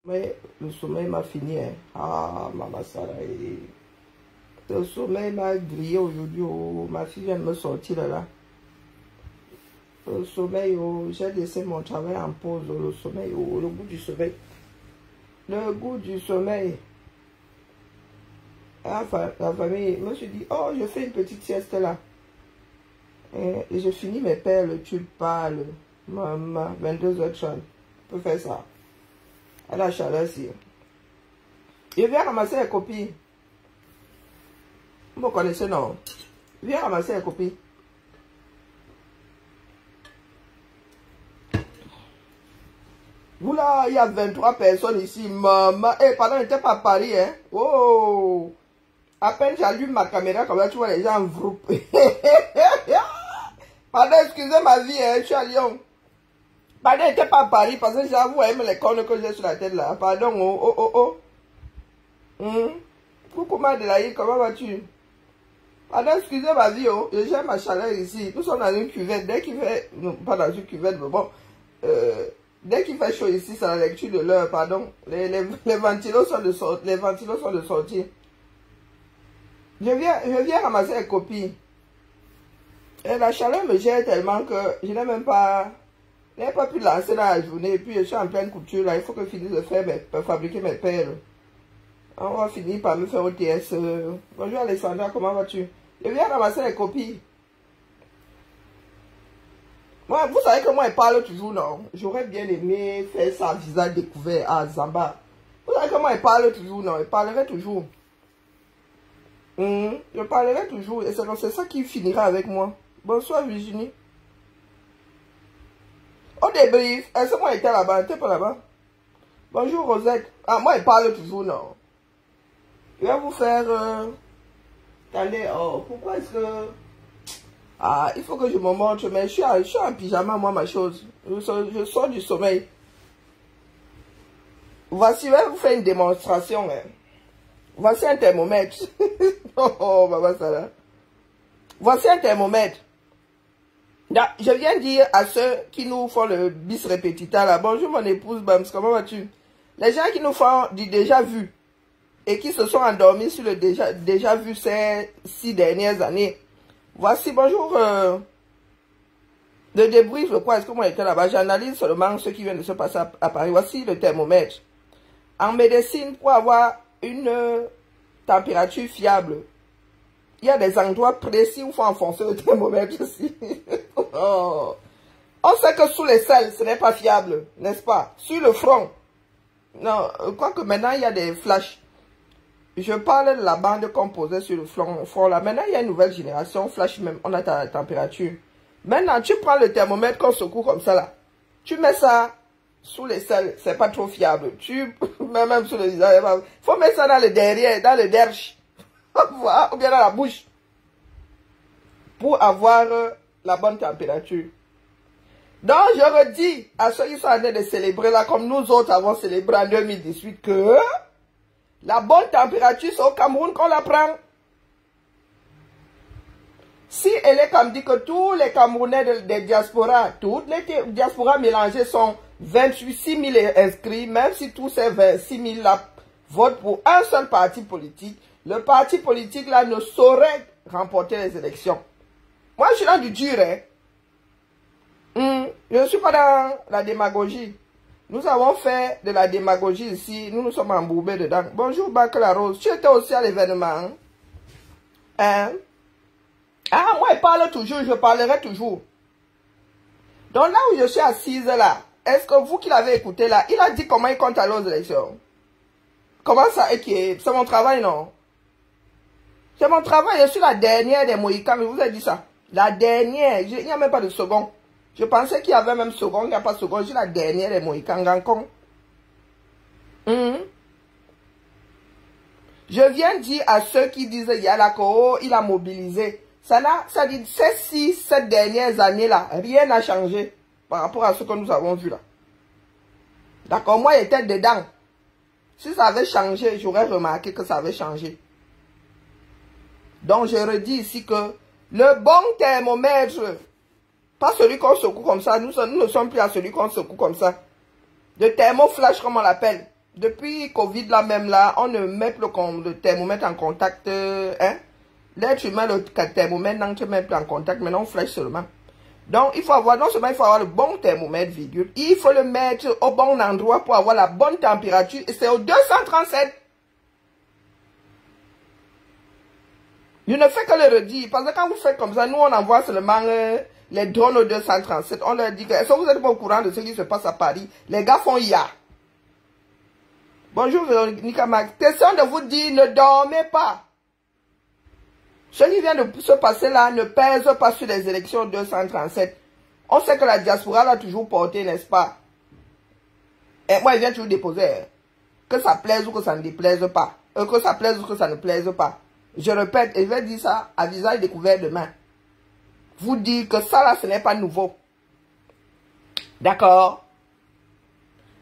Mais le sommeil m'a fini. Hein. Ah, maman Sarah. Le sommeil m'a grillé aujourd'hui. Oh, ma fille vient de me sortir là. Le sommeil, oh, j'ai laissé mon travail en pause. Oh, le sommeil, oh, le goût du sommeil. Le goût du sommeil. Enfin, la famille, je me suis dit, oh, je fais une petite sieste là. Et je finis mes perles, tu parles. Maman, 22h30. Je peux faire ça. À la chaleur, si. Je viens ramasser les copies. Vous me connaissez, non? Viens ramasser les copies. Vous là, il y a 23 personnes ici. Maman. Eh, pardon, je n'étais pas à Paris, hein. Oh. À peine j'allume ma caméra, comme ça, tu vois les gens vroupent. Pardon, excusez ma vie, hein. Je suis à Lyon. Pardon, je n'étais pas à Paris, parce que j'avoue, même les cornes que j'ai sur la tête, là. Pardon, oh. Coucou, Madelaï, comment vas-tu? Pardon, excusez ma vie, oh. J'ai ma chaleur ici. Nous sommes dans une cuvette. Dès qu'il fait... Non, pas dans une cuvette, mais bon. Dès qu'il fait chaud ici, c'est la lecture de l'heure, pardon. Les ventilos sont de sortie. Les ventilos sont de sortie. Je viens ramasser les copies. Et la chaleur me gère tellement que je n'ai même pas... Je n'ai pas pu lancer dans la journée. Et puis je suis en pleine couture là. Il faut que je finisse de faire fabriquer mes perles. On va finir par me faire OTS. Bonjour Alessandra, comment vas-tu? Je viens ramasser les copies. Moi, vous savez que moi, je parle toujours, non? J'aurais bien aimé faire ça à visage découvert à Zamba. Vous savez que moi, je parle toujours, non? Je parlerai toujours. Je parlerai toujours. Et c'est ça qui finira avec moi. Bonsoir, Virginie. Au débrief, est-ce que moi, j'étais là-bas? T'es pas là-bas? Bonjour, Rosette. Ah, moi, je parle toujours, non? Je vais vous faire... Attendez, oh, pourquoi est-ce que... Ah, il faut que je me montre, mais je suis en pyjama, moi, ma chose. Je sors du sommeil. Voici, je vais vous faire une démonstration. Hein. Voici un thermomètre. Oh, maman, ça là. Voici un thermomètre. Je viens dire à ceux qui nous font le bis répétita là. Bonjour, mon épouse Bams, comment vas-tu? Les gens qui nous font du déjà vu et qui se sont endormis sur le déjà vu ces 6 dernières années. Voici, bonjour, le débrief, le quoi, est-ce que moi j'étais là-bas? J'analyse seulement ce qui vient de se passer à Paris. Voici le thermomètre. En médecine, pour avoir une température fiable, il y a des endroits précis où il faut enfoncer le thermomètre aussi. Oh. On sait que sous les selles, ce n'est pas fiable, n'est-ce pas? Sur le front, non, quoique maintenant il y a des flashs. Je parle de la bande composée sur le front là. Maintenant, il y a une nouvelle génération, flash même, on a ta température. Maintenant, tu prends le thermomètre qu'on secoue comme ça là. Tu mets ça sous les selles, c'est pas trop fiable. Tu mets même sous le visage. Il faut mettre ça dans le derrière, dans le derche. Ou bien dans la bouche. Pour avoir la bonne température. Donc, je redis à ceux qui sont en train de célébrer là, comme nous autres avons célébré en 2018, que... La bonne température, c'est au Cameroun qu'on la prend. Si elle est comme dit que tous les Camerounais des diasporas, toutes les diasporas mélangées sont 6 000 inscrits, même si tous ces 26 000 là votent pour un seul parti politique, le parti politique là ne saurait remporter les élections. Moi, je suis dans du dur, hein. Je ne suis pas dans la démagogie. Nous avons fait de la démagogie ici. Nous nous sommes embourbés dedans. Bonjour, Bac la Rose. Tu étais aussi à l'événement. Hein? Ah, moi, je parle toujours. Je parlerai toujours. Donc là où je suis assise là, est-ce que vous qui l'avez écouté là, il a dit comment il compte aller aux élections? Comment ça? C'est mon travail, non? C'est mon travail. Je suis la dernière des Mohicans. Je vous ai dit ça. La dernière. Il n'y a même pas de second. Je pensais qu'il y avait même second, il n'y a pas second. Je suis la dernière des Mohicans. Je viens dire à ceux qui disent il y a la co, il a mobilisé. Ça dit ces 7 dernières années là, rien n'a changé par rapport à ce que nous avons vu là. D'accord, moi j'étais dedans. Si ça avait changé, j'aurais remarqué que ça avait changé. Donc je redis ici que le bon thermomètre, pas celui qu'on secoue comme ça. Nous ne sommes plus à celui qu'on secoue comme ça. Le thermoflash, comme on l'appelle. Depuis Covid là même là, on ne met plus le thermomètre en contact. Hein? L'être humain, le thermomètre n'entre même plus en contact, maintenant on flèche seulement. Donc il faut avoir, non seulement il faut avoir le bon thermomètre, virgule, il faut le mettre au bon endroit pour avoir la bonne température. Et c'est au 237. Je ne fais que le redire, parce que quand vous faites comme ça, nous on envoie seulement les drones au 237. On leur dit que, est-ce que vous êtes pas au courant de ce qui se passe à Paris? Les gars font ya. Bonjour Véronica Max. Question de vous dire, ne dormez pas. Ce qui vient de se passer là ne pèse pas sur les élections 237. On sait que la diaspora l'a toujours porté, n'est-ce pas? Et moi, il vient toujours déposer. Que ça plaise ou que ça ne déplaise pas. Que ça plaise ou que ça ne plaise pas. Je répète, et je vais dire ça à visage découvert demain. Vous dire que ça là, ce n'est pas nouveau. D'accord?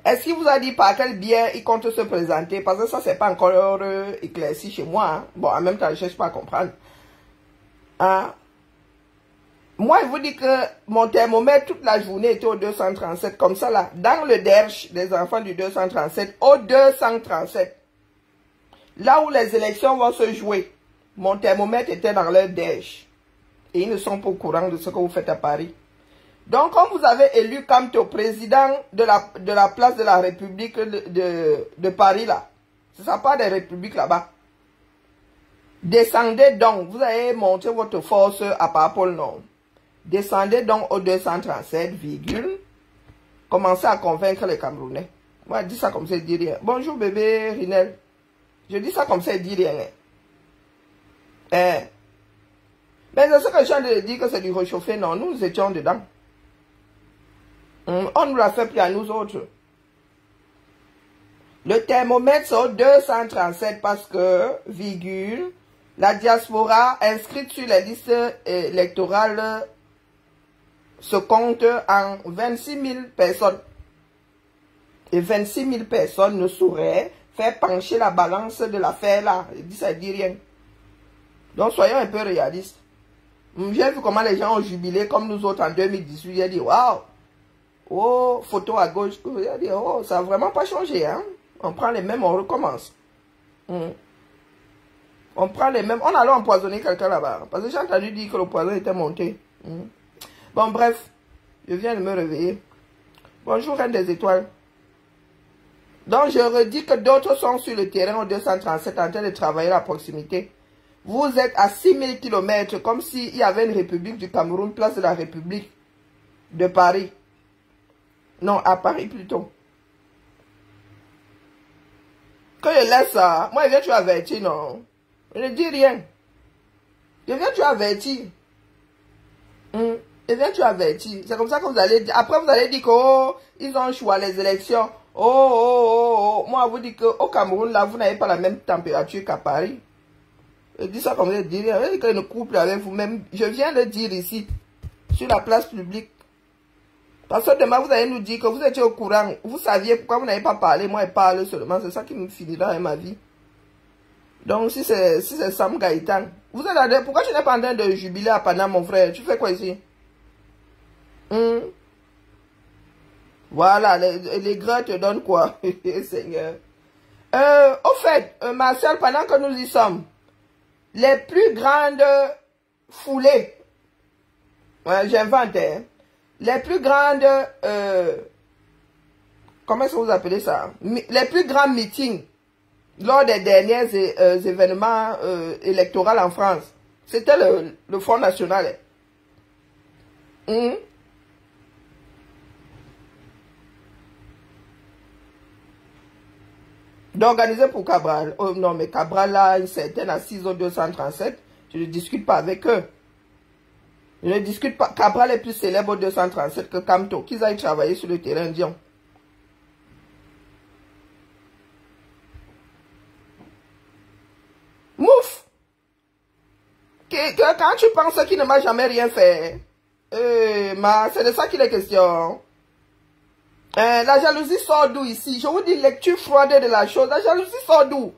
Est-ce qu'il vous a dit par quel biais il compte se présenter? Parce que ça, c'est pas encore éclairci chez moi. Hein? Bon, en même temps, je ne cherche pas à comprendre. Hein? Moi, je vous dis que mon thermomètre, toute la journée, était au 237. Comme ça, là, dans le derche des enfants du 237, au 237. Là où les élections vont se jouer, mon thermomètre était dans leur derche. Et ils ne sont pas au courant de ce que vous faites à Paris. Donc, comme vous avez élu Camto président de la place de la République de Paris, là, ce ne sera pas des républiques là-bas. Descendez donc, vous avez montré votre force à Papol Nord. Descendez donc au 237, virgule. Commencez à convaincre les Camerounais. Moi, je dis ça comme ça, je dis rien. Bonjour bébé Rinel. Je dis ça comme ça, je dis rien. Mais c'est ce que je viens de dire que c'est du réchauffé. Non, nous étions dedans. On nous l'a fait plus à nous autres. Le thermomètre c'est au 237 parce que, virgule, la diaspora inscrite sur les listes électorales se compte en 26 000 personnes. Et 26 000 personnes ne sauraient faire pencher la balance de l'affaire là. Je dis ça, dit rien. Donc soyons un peu réalistes. J'ai vu comment les gens ont jubilé comme nous autres en 2018. J'ai dit, waouh! Oh, photo à gauche. J'ai dit, oh, ça n'a vraiment pas changé. Hein? On prend les mêmes, on recommence. On prend les mêmes. On allait empoisonner quelqu'un là-bas. Parce que j'ai entendu dire que le poison était monté. Bon, bref. Je viens de me réveiller. Bonjour, Reine des Étoiles. Donc, je redis que d'autres sont sur le terrain au 237 en train de travailler à proximité. Vous êtes à 6000 km, comme s'il y avait une République du Cameroun, place de la République de Paris. Non, à Paris plutôt. Quand je laisse ça, moi je viens tu avertir, non. Je ne dis rien. Je viens tu avertir. Je viens tu avertir. C'est comme ça que vous allez dire. Après vous allez dire que oh, ils ont choisi les élections. Oh. Moi je vous dis qu'au Cameroun, là, vous n'avez pas la même température qu'à Paris. Je dis ça comme je dis rien. Je dis que ne couple avec vous-même. Je viens de dire ici, sur la place publique. Parce que demain, vous allez nous dire que vous étiez au courant. Vous saviez pourquoi vous n'avez pas parlé. Moi, je parle seulement. C'est ça qui me finira dans ma vie. Donc, si c'est Sam Gaïtan. Vous êtes là, pourquoi tu n'es pas en train de jubiler à Panama, mon frère? Tu fais quoi ici? Voilà, les gras te donnent quoi? Seigneur. Au fait, Marcel, pendant que nous y sommes, les plus grandes foulées, j'invente, hein, les plus grandes, comment est-ce que vous appelez ça? Les plus grands meetings lors des derniers événements électoraux en France, c'était le Front National. D'organiser pour Cabral. Oh non, mais Cabral a une certaine assise au 237. Je ne discute pas avec eux. Je ne discute pas. Cabral est plus célèbre au 237 que Camto. Qu'ils aillent travailler sur le terrain indien. Mouf! Quand tu penses qu'il ne m'a jamais rien fait, c'est de ça qu'il est question. La jalousie sort d'où ici? Je vous dis lecture froide de la chose. La jalousie sort d'où?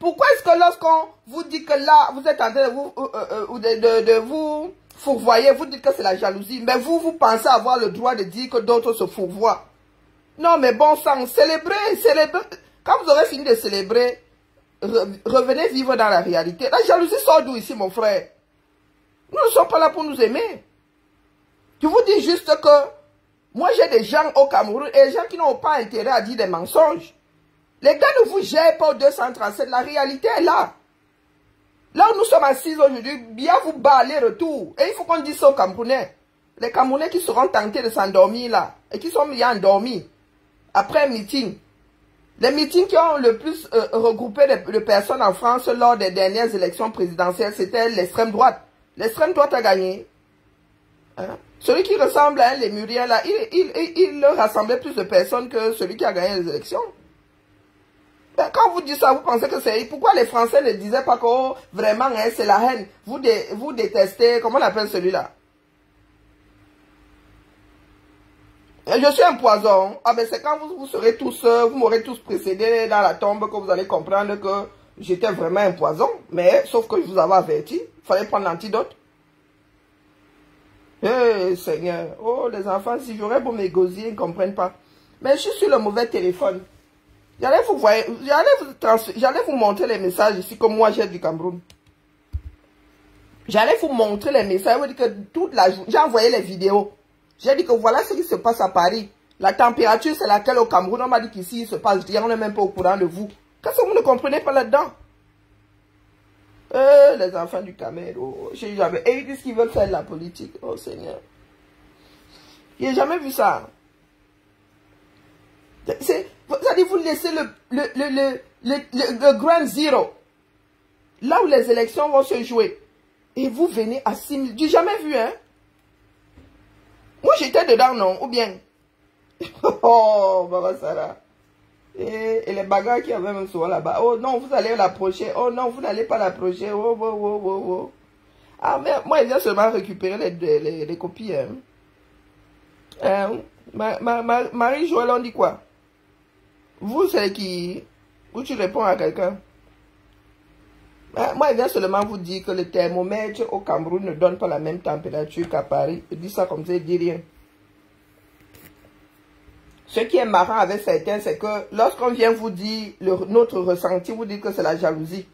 Pourquoi est-ce que lorsqu'on vous dit que là, vous êtes en train de vous fourvoyer, vous dites que c'est la jalousie, mais vous pensez avoir le droit de dire que d'autres se fourvoient? Non, mais bon sang, célébrez. Quand vous aurez fini de célébrer, revenez vivre dans la réalité. La jalousie sort d'où ici, mon frère? Nous ne sommes pas là pour nous aimer. Je vous dis juste que moi, j'ai des gens au Cameroun et des gens qui n'ont pas intérêt à dire des mensonges. Les gars ne vous gèrent pas au 237. La réalité est là. Là où nous sommes assis aujourd'hui, bien vous bat aller-retour. Et il faut qu'on dise ça aux Camerounais. Les Camerounais qui seront tentés de s'endormir là. Et qui sont bien endormis. Après un meeting. Les meetings qui ont le plus regroupé de personnes en France lors des dernières élections présidentielles, c'était l'extrême droite. L'extrême droite a gagné. Hein? Celui qui ressemble à un lémurien là, il rassemblait plus de personnes que celui qui a gagné les élections. Ben, quand vous dites ça, vous pensez que c'est... Pourquoi les Français ne disaient pas que oh, vraiment, hein, c'est la haine. Vous détestez, comment on appelle celui-là? Je suis un poison. Ah ben c'est quand vous serez tous, vous m'aurez tous précédé dans la tombe que vous allez comprendre que j'étais vraiment un poison. Mais, sauf que je vous avais averti, il fallait prendre l'antidote. Eh Seigneur, oh les enfants, si j'aurais beau m'égosier, ils ne comprennent pas. Mais je suis sur le mauvais téléphone. J'allais vous montrer les messages ici comme moi j'ai du Cameroun. J'allais vous montrer les messages. Je que toute la journée, j'ai envoyé les vidéos. J'ai dit que voilà ce qui se passe à Paris. La température c'est laquelle au Cameroun. On m'a dit qu'ici il se passe rien, on n'est même pas au courant de vous. Qu'est-ce que vous ne comprenez pas là-dedans? Les enfants du Cameroun. Oh, et ils disent qu'ils veulent faire de la politique. Oh Seigneur. J'ai jamais vu ça. Vous allez vous laisser le grand zero. Là où les élections vont se jouer. Et vous venez à 6 000. J'ai jamais vu, hein. Moi, j'étais dedans, non? Ou bien? Oh, Baba Sarah. Et les bagarres qui avaient même souvent là-bas. Oh non, vous allez l'approcher. Oh non, vous n'allez pas l'approcher. Oh, oh, oh, oh, oh. Ah, mais moi, il vient seulement récupérer les copies. Hein. Marie-Joëlle, on dit quoi? Vous, c'est qui? Où tu réponds à quelqu'un? Moi, il vient seulement vous dire que le thermomètre au Cameroun ne donne pas la même température qu'à Paris. Il dit ça comme ça, il dit rien. Ce qui est marrant avec certains, c'est que lorsqu'on vient vous dire notre ressenti, vous dites que c'est la jalousie.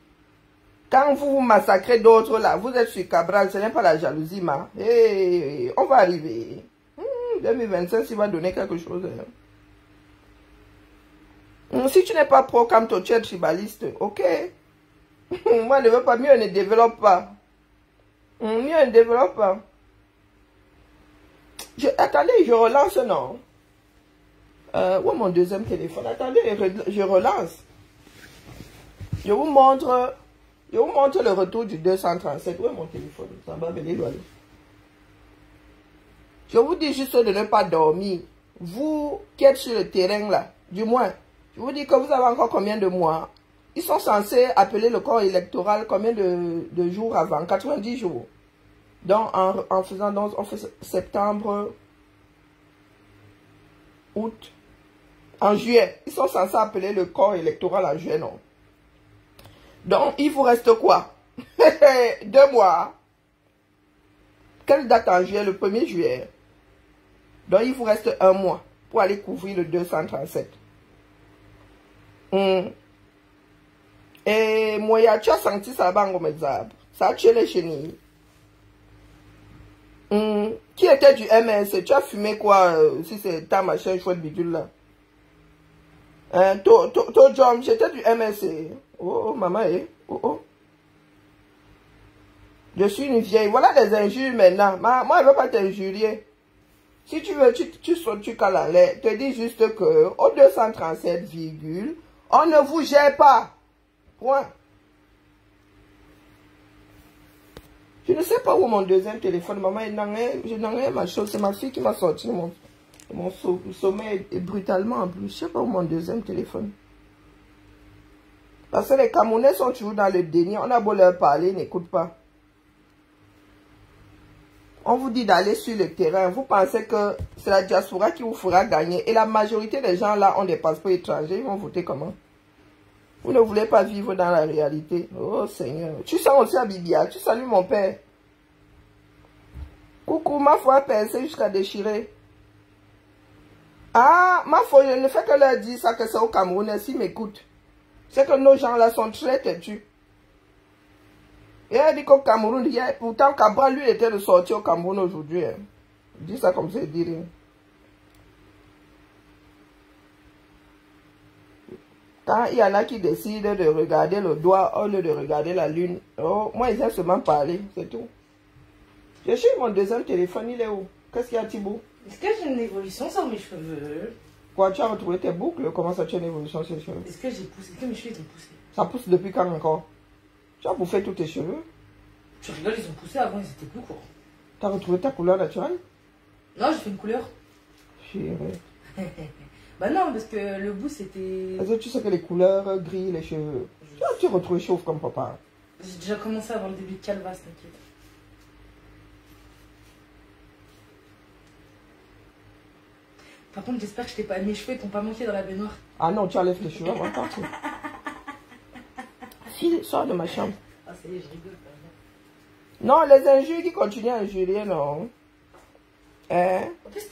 Quand vous massacrez d'autres là, vous êtes sur Cabral, ce n'est pas la jalousie, ma. Hey, on va arriver. 2025, il va donner quelque chose. Si tu n'es pas pro comme toi, tu es tribaliste, ok. Moi, ne veux pas, mieux ne développe pas. Mieux ne développe pas. Attendez, je relance, non? Où est mon deuxième téléphone? Attendez, je relance. Je vous montre le retour du 237. Où est mon téléphone? Ça va venir loin. Je vous dis juste de ne pas dormir. Vous qui êtes sur le terrain là, du moins, je vous dis que vous avez encore combien de mois? Ils sont censés appeler le corps électoral combien de jours avant? 90 jours. Donc, en faisant, donc, on fait septembre, août, en juillet. Ils sont censés appeler le corps électoral en juillet, non? Donc, il vous reste quoi? 2 mois. Quelle date en juillet? Le 1er juillet. Donc, il vous reste 1 mois pour aller couvrir le 237. Et moi, tu as senti ça bango mezab. Ça a tué les chenilles. Qui était du MS? Tu as fumé quoi? Si c'est ta machin chouette bidule là. Toi, John, j'étais du MS. Oh, maman, oh. Je suis une vieille. Voilà les injures maintenant. Moi, je ne veux pas t'injurier. Si tu veux, tu sautes, tu cales en l'air. Te dis juste que au 237, on ne vous gère pas. Point. Je ne sais pas où mon deuxième téléphone. Maman, je n'en ai ma chose. C'est ma fille qui m'a sorti mon sommeil brutalement en plus. Je ne sais pas où mon deuxième téléphone. Parce que les Camerounais sont toujours dans le déni. On a beau leur parler, ils n'écoutent pas. On vous dit d'aller sur le terrain. Vous pensez que c'est la diaspora qui vous fera gagner. Et la majorité des gens là ont des passeports étrangers. Ils vont voter comment? Vous ne voulez pas vivre dans la réalité. Oh Seigneur. Tu sens aussi à Bibia. Tu salues mon père. Coucou, ma foi percée jusqu'à déchirer. Ah, ma foi, je ne fais que leur dire ça, que c'est au Cameroun, s'ils m'écoutent. C'est que nos gens là sont très têtus. Et elle dit qu'au Cameroun, pourtant Cabral lui était de sortir au Cameroun aujourd'hui. Hein. Je dis ça comme ça, dit rien. Quand il y en a qui décident de regarder le doigt au lieu de regarder la lune, oh, moi ils aiment seulement parler, c'est tout. Je cherche mon deuxième téléphone, il est où? Qu'est-ce qu'il y a, Thibaut? Est-ce que j'ai une évolution sur mes cheveux? Quoi, tu as retrouvé tes boucles? Comment ça, tu as une évolution sur les cheveux? Est-ce que j'ai poussé? Est-ce que mes cheveux ils ont poussé? Ça pousse depuis quand encore? Tu as bouffé tous tes cheveux? Tu rigoles, ils ont poussé avant, ils étaient plus courts. Tu as retrouvé ta couleur naturelle? Non, j'ai fait une couleur. Chérie. Bah non, parce que le bout c'était... Est-ce que tu sais que les couleurs grillent les cheveux? Tu as retrouvé chauve comme papa. J'ai déjà commencé avant le début de Calvas, t'inquiète. Par contre, j'espère que mes cheveux t'ont pas manqué dans la baignoire. Ah non, tu enlèves les cheveux avant de partir. File, sors de ma chambre. Ah, ça y est, je rigole. Non, les injures qui continuent à injurier, non. Hein? En plus,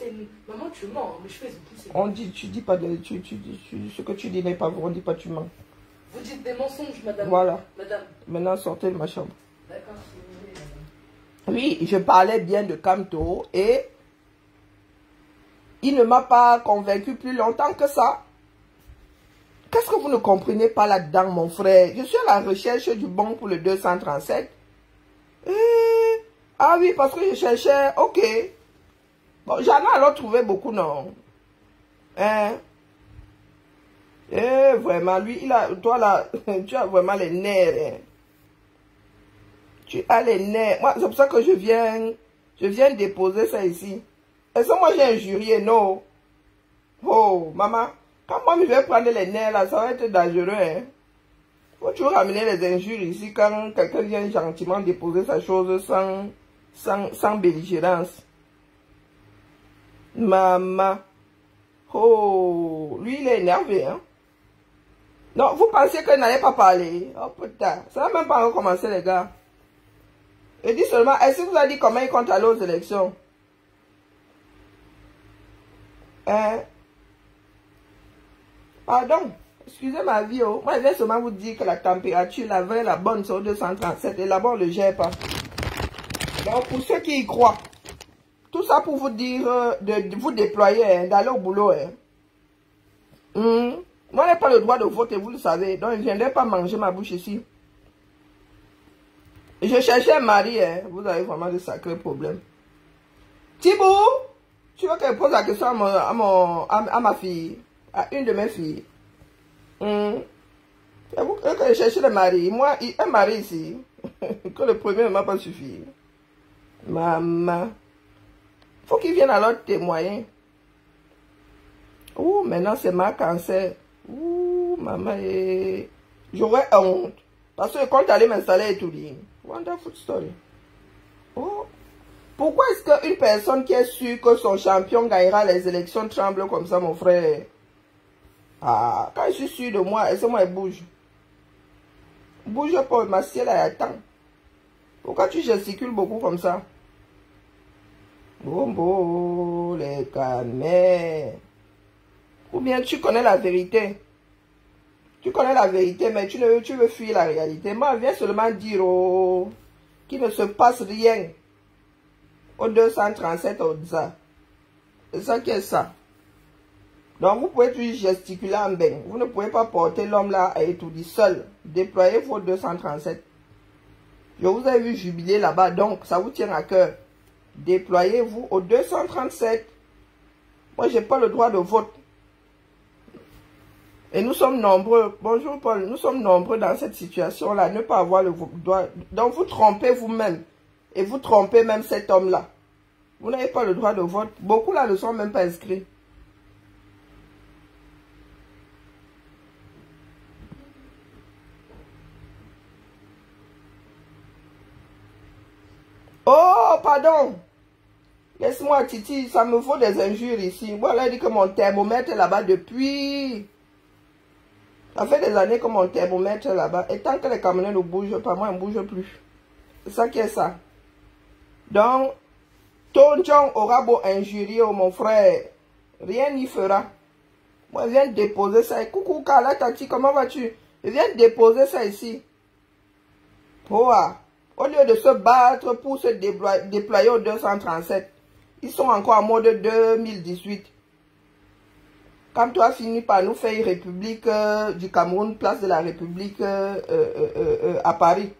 maman, tu mens, mes cheveux ils ont poussé. On dit, tu dis pas de. Ce que tu dis n'est pas vrai, on dit pas tu mens. Vous dites des mensonges, madame. Voilà. Madame. Maintenant, sortez de ma chambre. D'accord, si vous voulez, madame. Oui, je parlais bien de Camto et il ne m'a pas convaincu plus longtemps que ça. Qu'est-ce que vous ne comprenez pas là-dedans, mon frère? Je suis à la recherche du bon pour le 237. Ah oui, parce que je cherchais, ok. Bon, j'en ai alors trouvé beaucoup, non? Hein? Vraiment, lui, toi là, tu as vraiment les nerfs. Hein? Tu as les nerfs. Moi, c'est pour ça que je viens déposer ça ici. Est-ce que moi j'ai injurié? Non. Oh, maman, quand moi je vais prendre les nerfs là, ça va être dangereux. Hein? Faut toujours ramener les injures ici quand quelqu'un vient gentiment déposer sa chose sans belligérance. Maman. Oh, lui il est énervé, hein. Non, vous pensiez qu'il n'allait pas parler? Oh putain, ça n'a même pas encore commencé les gars. Il dit seulement, est-ce que vous avez dit comment il compte aller aux élections? Hein? Pardon, excusez ma vie, oh. Moi je vais seulement vous dire que la température, la vraie, la bonne, c'est au 237 et là-bas on ne le gère pas. Donc pour ceux qui y croient, tout ça pour vous dire de vous déployer, hein, d'aller au boulot. Hein. Moi, je n'ai pas le droit de voter, vous le savez. Donc, je ne viendrai pas manger ma bouche ici. Je cherchais un mari. Hein. Vous avez vraiment de sacrés problèmes. Thibaut, tu veux qu'elle pose la question à ma fille, à une de mes filles. Vous que je cherche le mari. Moi, un mari ici. Que le premier ne m'a pas suffi. Maman. Faut qu'il vienne alors témoigner. Ouh, maintenant c'est ma cancer. Ouh, maman, j'aurais honte. Parce que quand tu allais m'installer et tout dit. Wonderful story. Oh. Pourquoi est-ce qu'une personne qui est sûre que son champion gagnera les élections tremble comme ça, mon frère? Ah, quand je suis sûr de moi, est-ce que moi, elle bouge? Bouge pas, ma ciel, elle attend. Pourquoi tu gesticules beaucoup comme ça? Bon, les camés. Ou bien tu connais la vérité. Tu connais la vérité, mais tu veux fuir la réalité. Moi, viens seulement dire qu'il ne se passe rien au 237 au DZA. C'est ça qui est ça. Donc, vous pouvez toujours gesticuler en bain. Vous ne pouvez pas porter l'homme là à étourdir seul. Déployez vos 237. Je vous ai vu jubiler là-bas, donc ça vous tient à cœur. Déployez-vous au 237. Moi, je n'ai pas le droit de vote. Et nous sommes nombreux. Bonjour Paul, nous sommes nombreux dans cette situation-là. Ne pas avoir le droit. Donc vous trompez vous-même. Et vous trompez même cet homme-là. Vous n'avez pas le droit de vote. Beaucoup là ne sont même pas inscrits. Oh, pardon. Laisse-moi, Titi, ça me faut des injures ici. Moi, là, il dit que mon thermomètre est là-bas depuis... Ça fait des années que mon thermomètre est là-bas. Et tant que les camions ne bougent pas, moi, je ne bouge plus. C'est ça qui est ça. Donc, ton John aura beau injurier, mon frère. Rien n'y fera. Moi, je viens de déposer ça. Coucou, Carla, Tati, comment vas-tu? Je viens de déposer ça ici. Oh, au lieu de se battre pour se déployer au 237, ils sont encore en mode 2018. Quand tu as fini par nous faire une République du Cameroun, place de la République à Paris.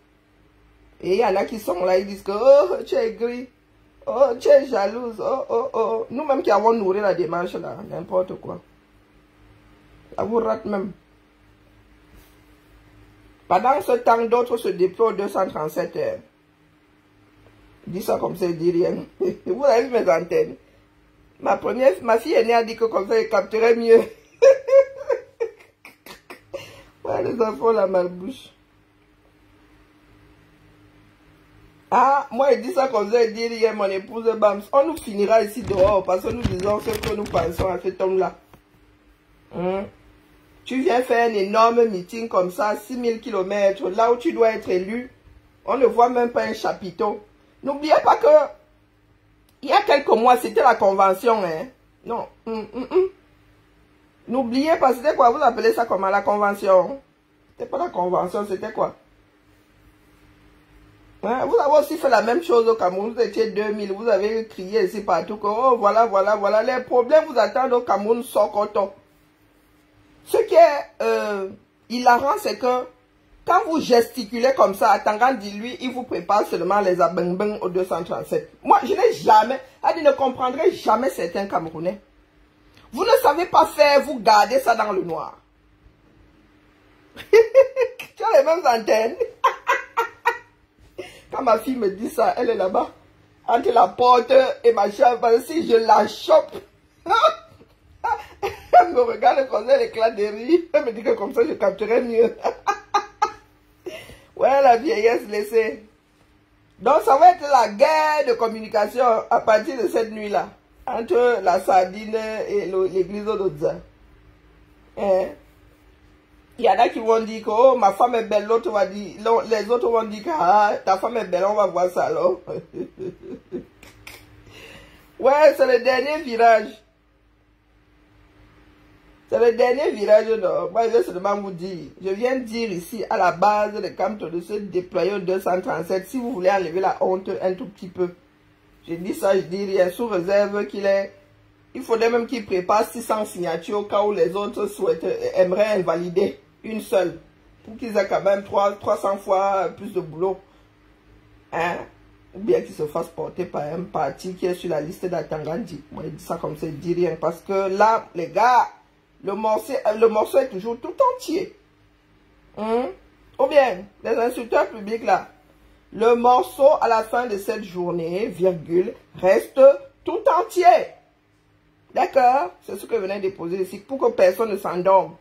Et il y en a qui sont là, ils disent que oh, tu es gris, oh, tu es jalouse, oh, oh, oh. Nous-mêmes qui avons nourri la démarche là, n'importe quoi. Ça vous rate même. Pendant ce temps, d'autres se déploient au 237 heures. Dis ça comme ça, il dit rien. Vous avez vu mes antennes. Ma fille aînée a dit que comme ça, il capterait mieux. Ouais, les enfants, la malbouche. Ah, moi, il dit ça comme ça, il dit rien, mon épouse Bams. On nous finira ici dehors parce que nous disons ce que nous pensons à cet homme-là. Tu viens faire un énorme meeting comme ça, 6000 km, là où tu dois être élu. On ne voit même pas un chapiteau. N'oubliez pas que il y a quelques mois, c'était la convention. Hein? Non. N'oubliez pas, c'était quoi? Vous appelez ça comment la convention? C'était pas la convention, c'était quoi? Hein? Vous avez aussi fait la même chose au Cameroun. Vous étiez 2000, vous avez crié ici partout que oh, voilà, voilà, voilà. Les problèmes vous attendent au Cameroun, Sokoto. Ce qui est hilarant, c'est que quand vous gesticulez comme ça, Tangan dit lui, il vous prépare seulement les abeng au 237. Moi, je n'ai jamais, je ne comprendrai jamais certains Camerounais. Vous ne savez pas faire, vous gardez ça dans le noir. Tu as les mêmes antennes. Quand ma fille me dit ça, elle est là-bas, entre la porte et ma chambre, si je la chope, elle me regarde comme ça, elle éclate de rire. Elle me dit que comme ça, je capterai mieux. Ouais, la vieillesse laissée. Donc, ça va être la guerre de communication à partir de cette nuit-là. Entre la sardine et l'église d'Odza. Hein? Il y en a qui vont dire que oh, ma femme est belle. L'autre va dire, les autres vont dire que ah, ta femme est belle, on va voir ça alors. Ouais, c'est le dernier virage. C'est le dernier virage, non. Moi, je vais seulement vous dire. Je viens de dire ici, à la base de Camto, de se déployer au 237. Si vous voulez enlever la honte un tout petit peu. Je dis ça, je dis rien. Sous réserve qu'il est... Il faudrait même qu'il prépare 600 signatures au cas où les autres aimeraient invalider une seule. Pour qu'ils aient quand même 300 fois plus de boulot. Hein? Ou bien qu'ils se fassent porter par un parti qui est sur la liste d'Atangandi. Moi, je dis ça comme ça, je dis rien. Parce que là, les gars... Le morceau est toujours tout entier. Ou bien, les insulteurs publics là, le morceau à la fin de cette journée, virgule, reste tout entier. D'accord? C'est ce que je venais de déposer ici, pour que personne ne s'endorme.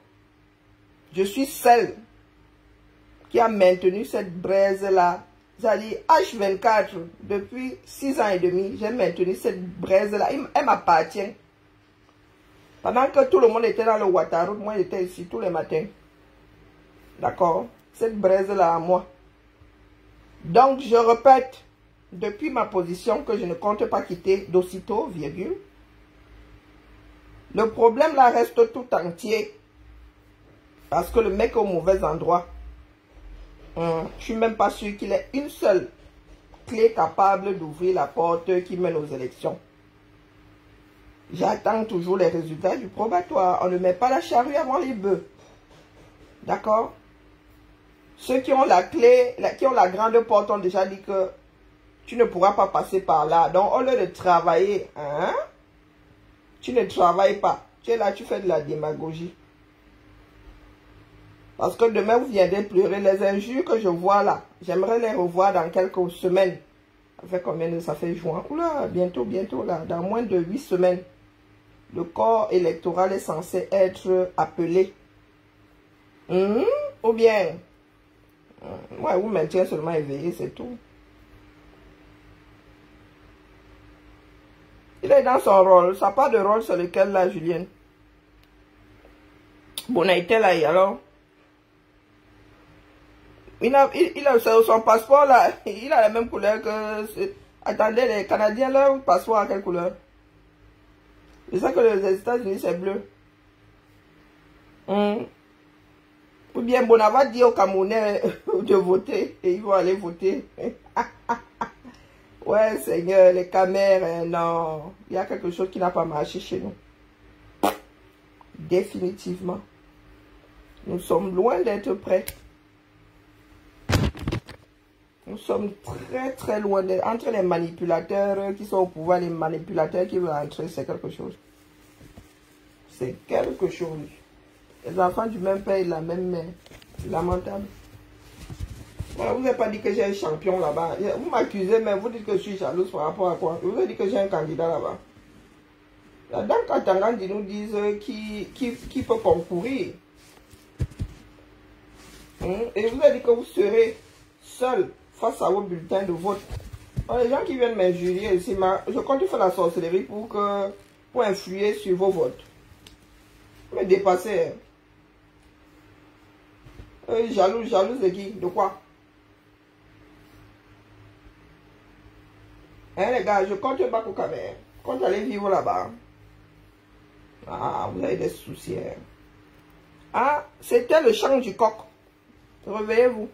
Je suis celle qui a maintenu cette braise là. C'est-à-dire H24, depuis 6 ans et demi, j'ai maintenu cette braise là. Elle m'appartient. Pendant que tout le monde était dans le Ouattara, moi j'étais ici tous les matins. D'accord? Cette braise-là à moi. Donc je répète, depuis ma position que je ne compte pas quitter d'aussitôt, virgule. Le problème là reste tout entier. Parce que le mec est au mauvais endroit. Je ne suis même pas sûr qu'il ait une seule clé capable d'ouvrir la porte qui mène aux élections. J'attends toujours les résultats du probatoire. On ne met pas la charrue avant les bœufs. D'accord? Ceux qui ont la clé, qui ont la grande porte ont déjà dit que tu ne pourras pas passer par là. Donc, au lieu de travailler, hein, tu ne travailles pas. Tu es là, tu fais de la démagogie. Parce que demain, vous viendrez pleurer les injures que je vois là. J'aimerais les revoir dans quelques semaines. Ça fait combien de ça fait juin? Oula, bientôt là. Dans moins de 8 semaines. Le corps électoral est censé être appelé. Ou bien, ouais, vous maintenez seulement éveillé, c'est tout. Il est dans son rôle. Ça n'a pas de rôle sur lequel là, Julienne. Bonaïté là, alors. Il a son passeport là. Il a la même couleur que... Attendez, les Canadiens, leur passeport à quelle couleur? Je sais que les États-Unis, c'est bleu. Ou bien Bonava dit aux Camerounais de voter et ils vont aller voter. Ouais, Seigneur, les caméras, non. Il y a quelque chose qui n'a pas marché chez nous. Définitivement. Nous sommes loin d'être prêts. Nous sommes très très loin d'être... Entre les manipulateurs qui sont au pouvoir et les manipulateurs qui veulent entrer, c'est quelque chose. C'est quelque chose. Les enfants du même père et de la même mère. Lamentable. Voilà, vous n'avez pas dit que j'ai un champion là-bas. Vous m'accusez, mais vous dites que je suis jalouse par rapport à quoi? Je vous ai dit que j'ai un candidat là-bas. La dame Katangandi nous disent qui peut concourir. Et vous avez dit que vous serez seul face à vos bulletins de vote. Alors, les gens qui viennent m'injurier ici, je compte faire la sorcellerie pour influer sur vos votes. Vous me dépassez. Jalouse de qui? De quoi? Hein, les gars, je compte pas pour Cameroun. Compte aller vivre là-bas. Ah, vous avez des soucis. Hein. Ah, c'était le chant du coq. Réveillez-vous.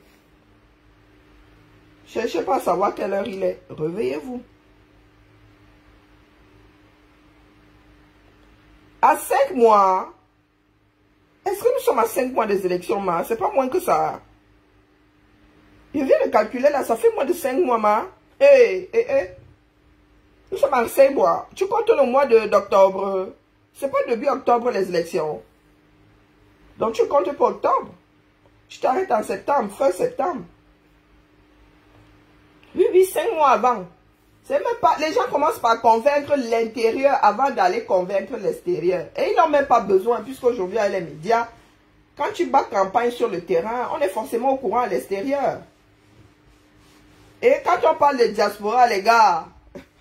Cherchez pas à savoir quelle heure il est. Réveillez-vous. À 5 mois, est-ce que nous sommes à 5 mois des élections, ma? C'est pas moins que ça. Je viens de calculer là, ça fait moins de 5 mois, ma. Nous sommes à 5 mois. Tu comptes le mois d'octobre. C'est pas début octobre les élections. Donc tu comptes pour octobre. Tu t'arrêtes en septembre, fin septembre. Oui, 5 mois avant. C'est même pas. Les gens commencent par convaincre l'intérieur avant d'aller convaincre l'extérieur. Et ils n'ont même pas besoin, puisqu'aujourd'hui, avec les médias, quand tu bats campagne sur le terrain, on est forcément au courant à l'extérieur. Et quand on parle de diaspora, les gars,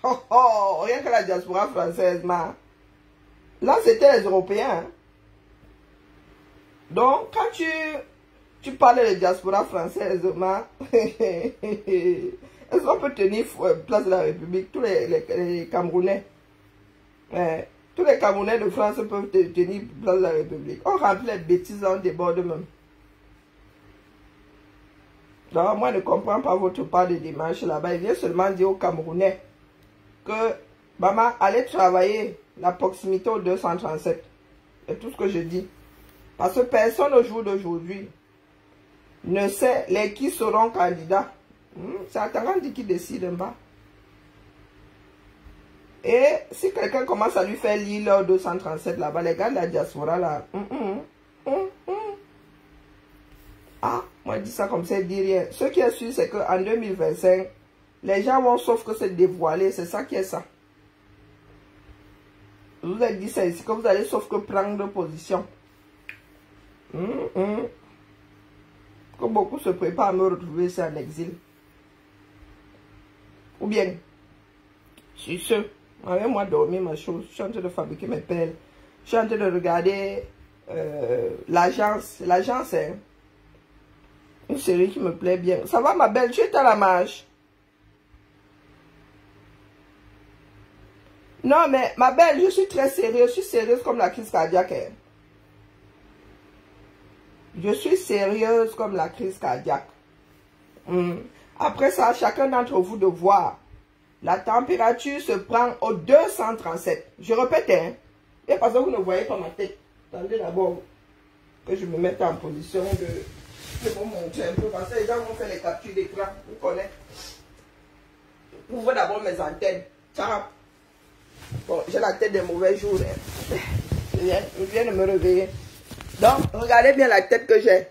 rien que la diaspora française, là, c'était les Européens. Donc, quand tu parles de diaspora française, est-ce qu'on peut tenir place de la République? Tous les Camerounais. Tous les Camerounais de France peuvent tenir place de la République. On remplit les bêtises, on déborde même. Donc, moi, je ne comprends pas votre part de démarche là-bas. Il vient seulement dire aux Camerounais que, maman, allez travailler la proximité au 237. C'est tout ce que je dis. Parce que personne au jour d'aujourd'hui ne sait qui seront candidats. C'est Atangandi qui décide en bas. Et si quelqu'un commence à lui faire l'île 237 là-bas, les gars de la diaspora là. Ah, moi je dis ça comme ça, je dis rien. Ce qui est sûr, c'est qu'en 2025, les gens vont sauf que se dévoiler. C'est ça qui est ça. Je vous ai dit ça ici, que vous allez sauf que prendre position. Que beaucoup se préparent à me retrouver ici en exil. Ou bien, sur ce, avec-moi dormir ma chose, je suis en train de fabriquer mes pelles. Je suis en train de regarder l'agence. L'agence, c'est une série qui me plaît bien. Ça va ma belle, tu es à la marche. Non mais ma belle, je suis très sérieuse. Je suis sérieuse comme la crise cardiaque. Hein. Je suis sérieuse comme la crise cardiaque. Après ça, chacun d'entre vous de voir. La température se prend au 237. Je répète, hein. Et parce que vous ne voyez pas ma tête. Attendez d'abord que je me mette en position de vous montrer un peu. Parce que les gens vont faire les captures d'écran. Vous connaissez. Vous voyez d'abord mes antennes. Ciao. Bon, j'ai la tête des mauvais jours. Hein. Je viens de me réveiller. Donc, regardez bien la tête que j'ai.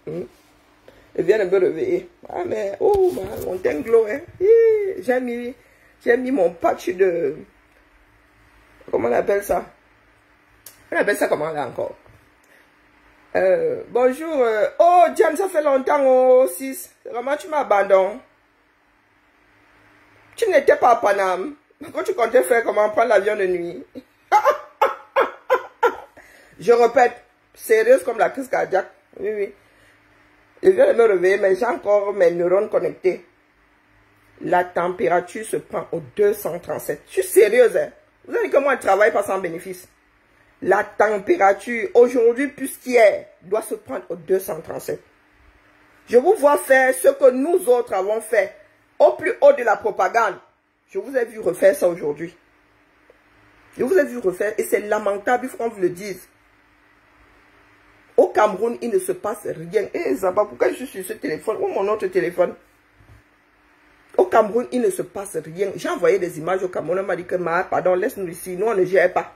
Je viens de me réveiller. Ah, mais, oh, mon teint glow, hein. J'ai mis mon patch de... Comment on appelle ça? On appelle ça comment là encore? Bonjour. Oh, Diane, ça fait longtemps, oh, 6. Vraiment, tu m'abandonnes. Tu n'étais pas à Paname. Quand tu comptais faire comment prendre l'avion de nuit. Je répète, sérieuse comme la crise cardiaque. Oui, oui. Je viens de me réveiller, mais j'ai encore mes neurones connectés. La température se prend au 237. Je suis sérieuse, hein. Vous avez dit que moi, je ne travaille pas sans bénéfice. La température, aujourd'hui plus qu'hier, doit se prendre au 237. Je vous vois faire ce que nous autres avons fait au plus haut de la propagande. Je vous ai vu refaire ça aujourd'hui. Je vous ai vu refaire et c'est lamentable, il faut qu'on vous le dise. Au Cameroun, il ne se passe rien. Eh Zaba, pourquoi je suis sur ce téléphone? Ou mon autre téléphone? Au Cameroun, il ne se passe rien. J'ai envoyé des images au Cameroun, on m'a dit que, pardon, laisse-nous ici, nous on ne gère pas.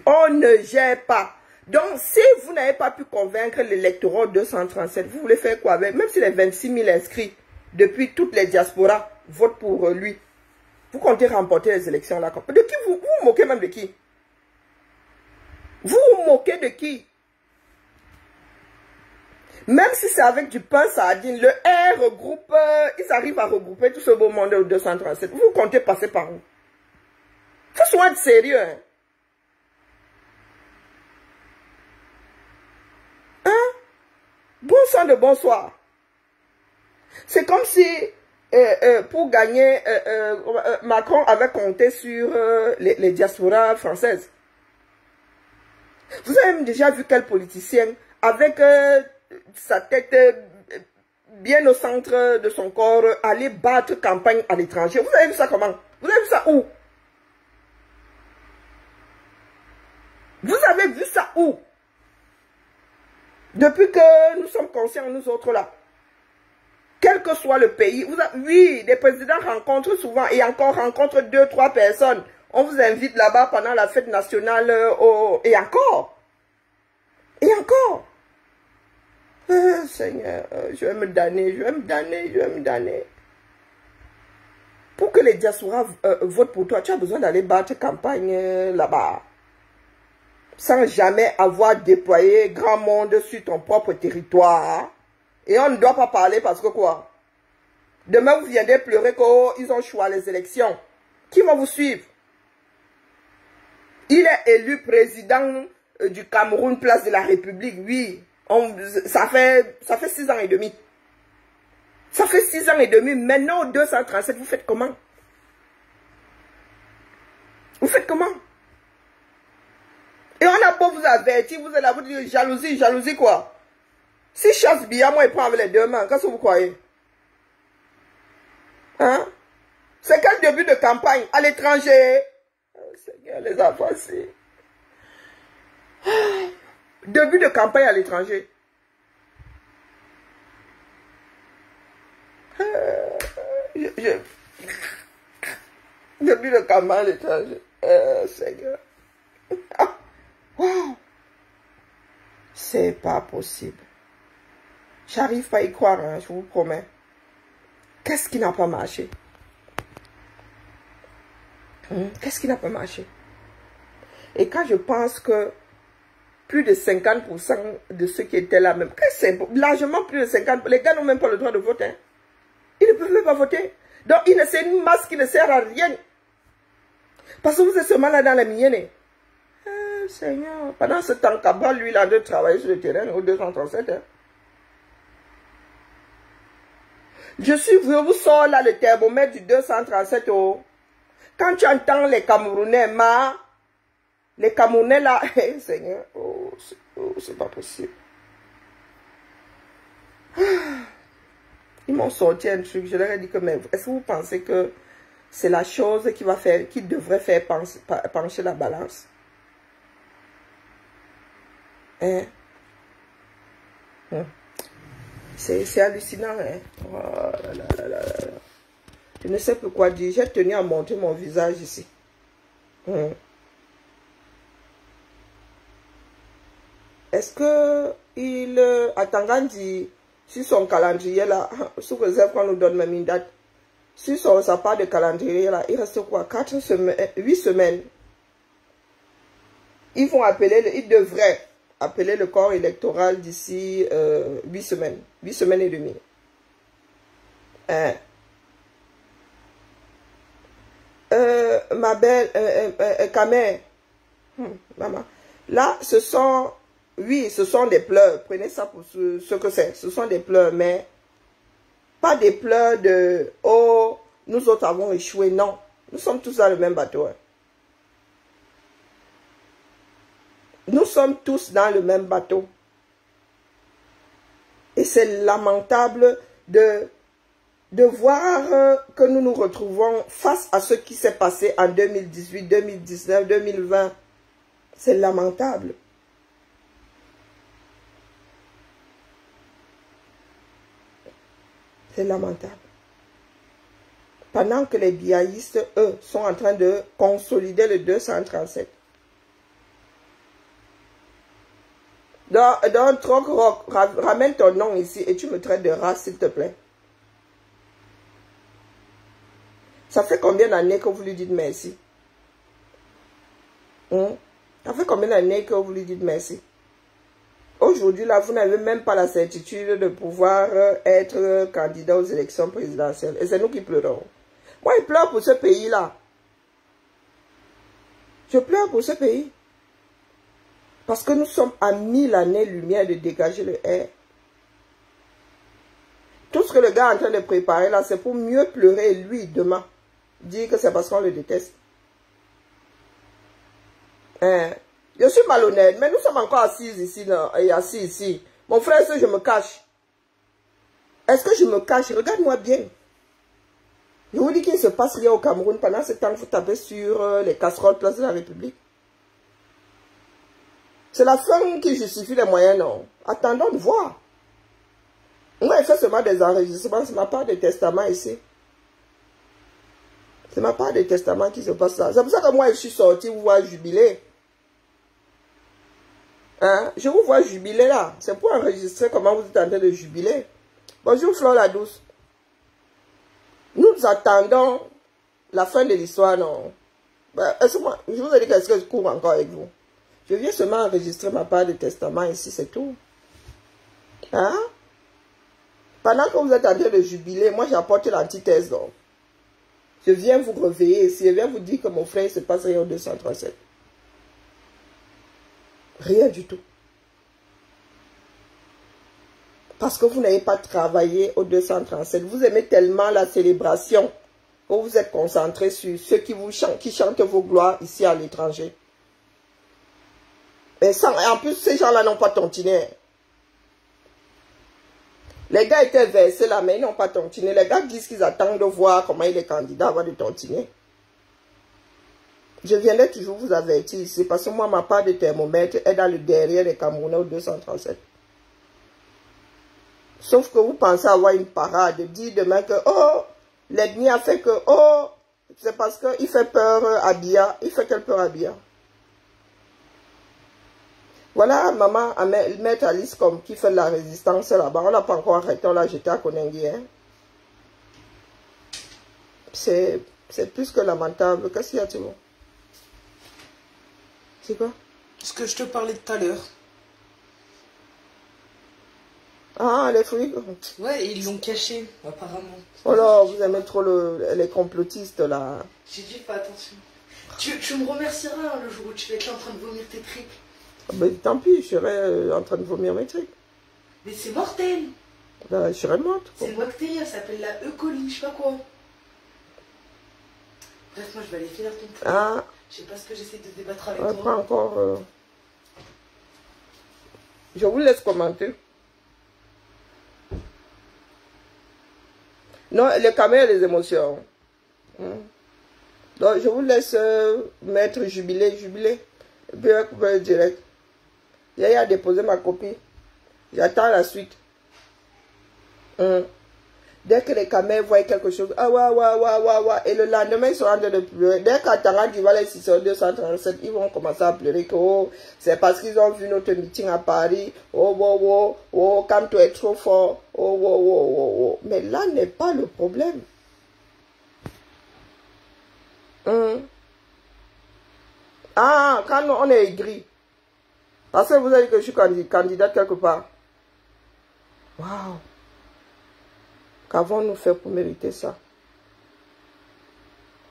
On ne gère pas. Donc, si vous n'avez pas pu convaincre l'électorat 237, vous voulez faire quoi avec? Même si les 26 000 inscrits depuis toutes les diasporas votent pour lui, vous comptez remporter les élections là. De qui vous vous moquez même de qui? Vous vous moquez de qui? Même si c'est avec du pain sardine, le R regroupe, ils arrivent à regrouper tout ce beau monde au 237. Vous comptez passer par où? Faut souvent être sérieux, hein? Bon sang de bonsoir. C'est comme si pour gagner, Macron avait compté sur les diasporas françaises. Vous avez déjà vu quel politicien, avec sa tête bien au centre de son corps, aller battre campagne à l'étranger? Vous avez vu ça comment? Vous avez vu ça où? Vous avez vu ça où? Depuis que nous sommes conscients, nous autres là, quel que soit le pays, oui, des présidents rencontrent souvent et encore rencontrent 2-3 personnes. On vous invite là-bas pendant la fête nationale et encore. Et encore. Seigneur, je vais me damner, je vais me damner, je vais me damner. Pour que les diasporas votent pour toi, tu as besoin d'aller battre campagne là-bas. Sans jamais avoir déployé grand monde sur ton propre territoire. Et on ne doit pas parler parce que quoi? Demain, vous viendrez pleurer qu'ils ont choisi les élections. Qui va vous suivre? Il est élu président du Cameroun, place de la République, oui. Ça fait 6 ans et demi. Ça fait 6 ans et demi. Maintenant, au 237, vous faites comment? Vous faites comment? Et on a beau vous avertir, vous êtes là, vous dites jalousie, jalousie quoi? Si chasse bien, moi, il prend avec les deux mains, qu'est-ce que vous croyez? Hein? C'est quel début de campagne? À l'étranger? Oh, Seigneur, les enfants, c'est... Début de campagne à l'étranger. Début de campagne à l'étranger. Seigneur. Wow. C'est pas possible. J'arrive pas à y croire, hein, je vous promets. Qu'est-ce qui n'a pas marché? Qu'est-ce qui n'a pas marché? Et quand je pense que plus de 50% de ceux qui étaient là même, c'est largement plus de 50%, les gars n'ont même pas le droit de voter. Hein. Ils ne peuvent même pas voter. Donc, c'est une masse qui ne sert à rien. Parce que vous êtes seulement là dans la mienne. Seigneur, pendant ce temps, Cabral, lui, il a de travailler sur le terrain au 237. Hein. Je vous sors là le thermomètre du 237. Oh. Quand tu entends les Camerounais, les Camerounais là, hey, Seigneur, c'est pas possible. Ils m'ont sorti un truc, je leur ai dit que, mais est-ce que vous pensez que c'est la chose qui devrait faire pencher la balance? Hein? C'est hallucinant. Hein? Oh là là là là là. Je ne sais plus quoi dire. J'ai tenu à montrer mon visage ici. Est-ce que il a Tangandi, sur son calendrier là, sous réserve qu'on nous donne même une date, sur sa part de calendrier là, il reste quoi? 8 semaines. Ils devraient appeler le corps électoral d'ici 8 semaines. 8 semaines et demie. Ma belle Kamer, maman. Là, ce sont des pleurs. Prenez ça pour ce que c'est. Ce sont des pleurs, mais pas des pleurs de « Oh, nous autres avons échoué ». Non, Nous sommes tous dans le même bateau. Hein. Nous sommes tous dans le même bateau. Et c'est lamentable de voir que nous nous retrouvons face à ce qui s'est passé en 2018, 2019, 2020. C'est lamentable. C'est lamentable. Pendant que les biaïstes, eux, sont en train de consolider le 237. Dans Troc Rock, ramène ton nom ici et tu me traites de race, s'il te plaît. Ça fait combien d'années que vous lui dites merci? Ça fait combien d'années que vous lui dites merci? Aujourd'hui, là, vous n'avez même pas la certitude de pouvoir être candidat aux élections présidentielles. Et c'est nous qui pleurons. Moi, je pleure pour ce pays-là. Je pleure pour ce pays. Parce que nous sommes à 1000 années-lumière de dégager le air. Tout ce que le gars est en train de préparer là, c'est pour mieux pleurer lui demain. Dire que c'est parce qu'on le déteste. Je suis malhonnête, mais nous sommes encore assises ici et assis ici. Mon frère, est-ce que je me cache? Est-ce que je me cache? Regarde-moi bien. Je vous dis qu'il ne se passe rien au Cameroun pendant ce temps que vous tapez sur les casseroles place de la République. C'est la fin qui justifie les moyens, non? Attendons de voir. Moi, je fais seulement des enregistrements, c'est ma part de testament ici. C'est ma part de testament qui se passe là. C'est pour ça que moi, je suis sorti, vous voyez, jubiler. Hein? Je vous vois jubiler là. C'est pour enregistrer comment vous êtes en train de jubiler. Bonjour Flore la douce. Nous attendons la fin de l'histoire, non? Ben, je vous ai dit qu'est-ce que je cours encore avec vous. Je viens seulement enregistrer ma part de testament ici, c'est tout. Hein? Pendant que vous êtes en train de jubiler, moi j'apporte l'antithèse, donc. Je viens vous réveiller ici, je viens vous dire que mon frère, il se passe rien au 237. Rien du tout. Parce que vous n'avez pas travaillé au 237. Vous aimez tellement la célébration que vous êtes concentré sur ceux qui chantent vos gloires ici à l'étranger. Et en plus, ces gens-là n'ont pas tontiné. Les gars étaient versés là, mais ils n'ont pas tontiné. Les gars disent qu'ils attendent de voir comment il est candidat avant de tontiner. Je viendrai toujours vous avertir ici, parce que moi, ma part de thermomètre est dans le derrière des Camerounais au 237. Sauf que vous pensez avoir une parade, de dire demain que, oh, l'ennemi a fait que, oh, c'est parce qu'il fait peur à Bia, il fait quelle peur à Bia? Voilà, maman, maître Alice comme qui fait de la résistance là-bas. On n'a pas encore arrêté, on l'a jeté à Konengi. Hein? C'est plus que lamentable. Qu'est-ce qu'il y a, Timo? C'est quoi? Ce que je te parlais tout à l'heure. Ah, les fruits. Ouais, ils l'ont caché, apparemment. Oh là, vous aimez trop les complotistes, là. J'ai dit, fais attention. Tu me remercieras hein, le jour où tu vas être là en train de vomir tes tripes. Ah ben, tant pis, je serais en train de vomir mes trucs. Mais c'est mortel. Ben, je serais morte. C'est une bactérie, ça s'appelle la E. coli, je sais pas quoi. Bref, moi je vais aller finir ton truc. Ah. Je sais pas ce que j'essaie de débattre avec Après toi. encore. Je vous laisse commenter. Non, le caméra les émotions. Donc, je vous laisse mettre jubilé. Et puis, couper direct. J'ai à déposer ma copie. J'attends la suite. Dès que les caméras voient quelque chose, ah ouais. Et le lendemain, ils sont en train de pleurer. Dès qu'Atanga dit voilà, si c'est 237, ils vont commencer à pleurer que oh, c'est parce qu'ils ont vu notre meeting à Paris. Oh, quand tu es trop fort. Oh. Mais là n'est pas le problème. Ah, quand on est aigri. Parce que vous avez dit que je suis candidate quelque part. Waouh. Qu'avons-nous fait pour mériter ça?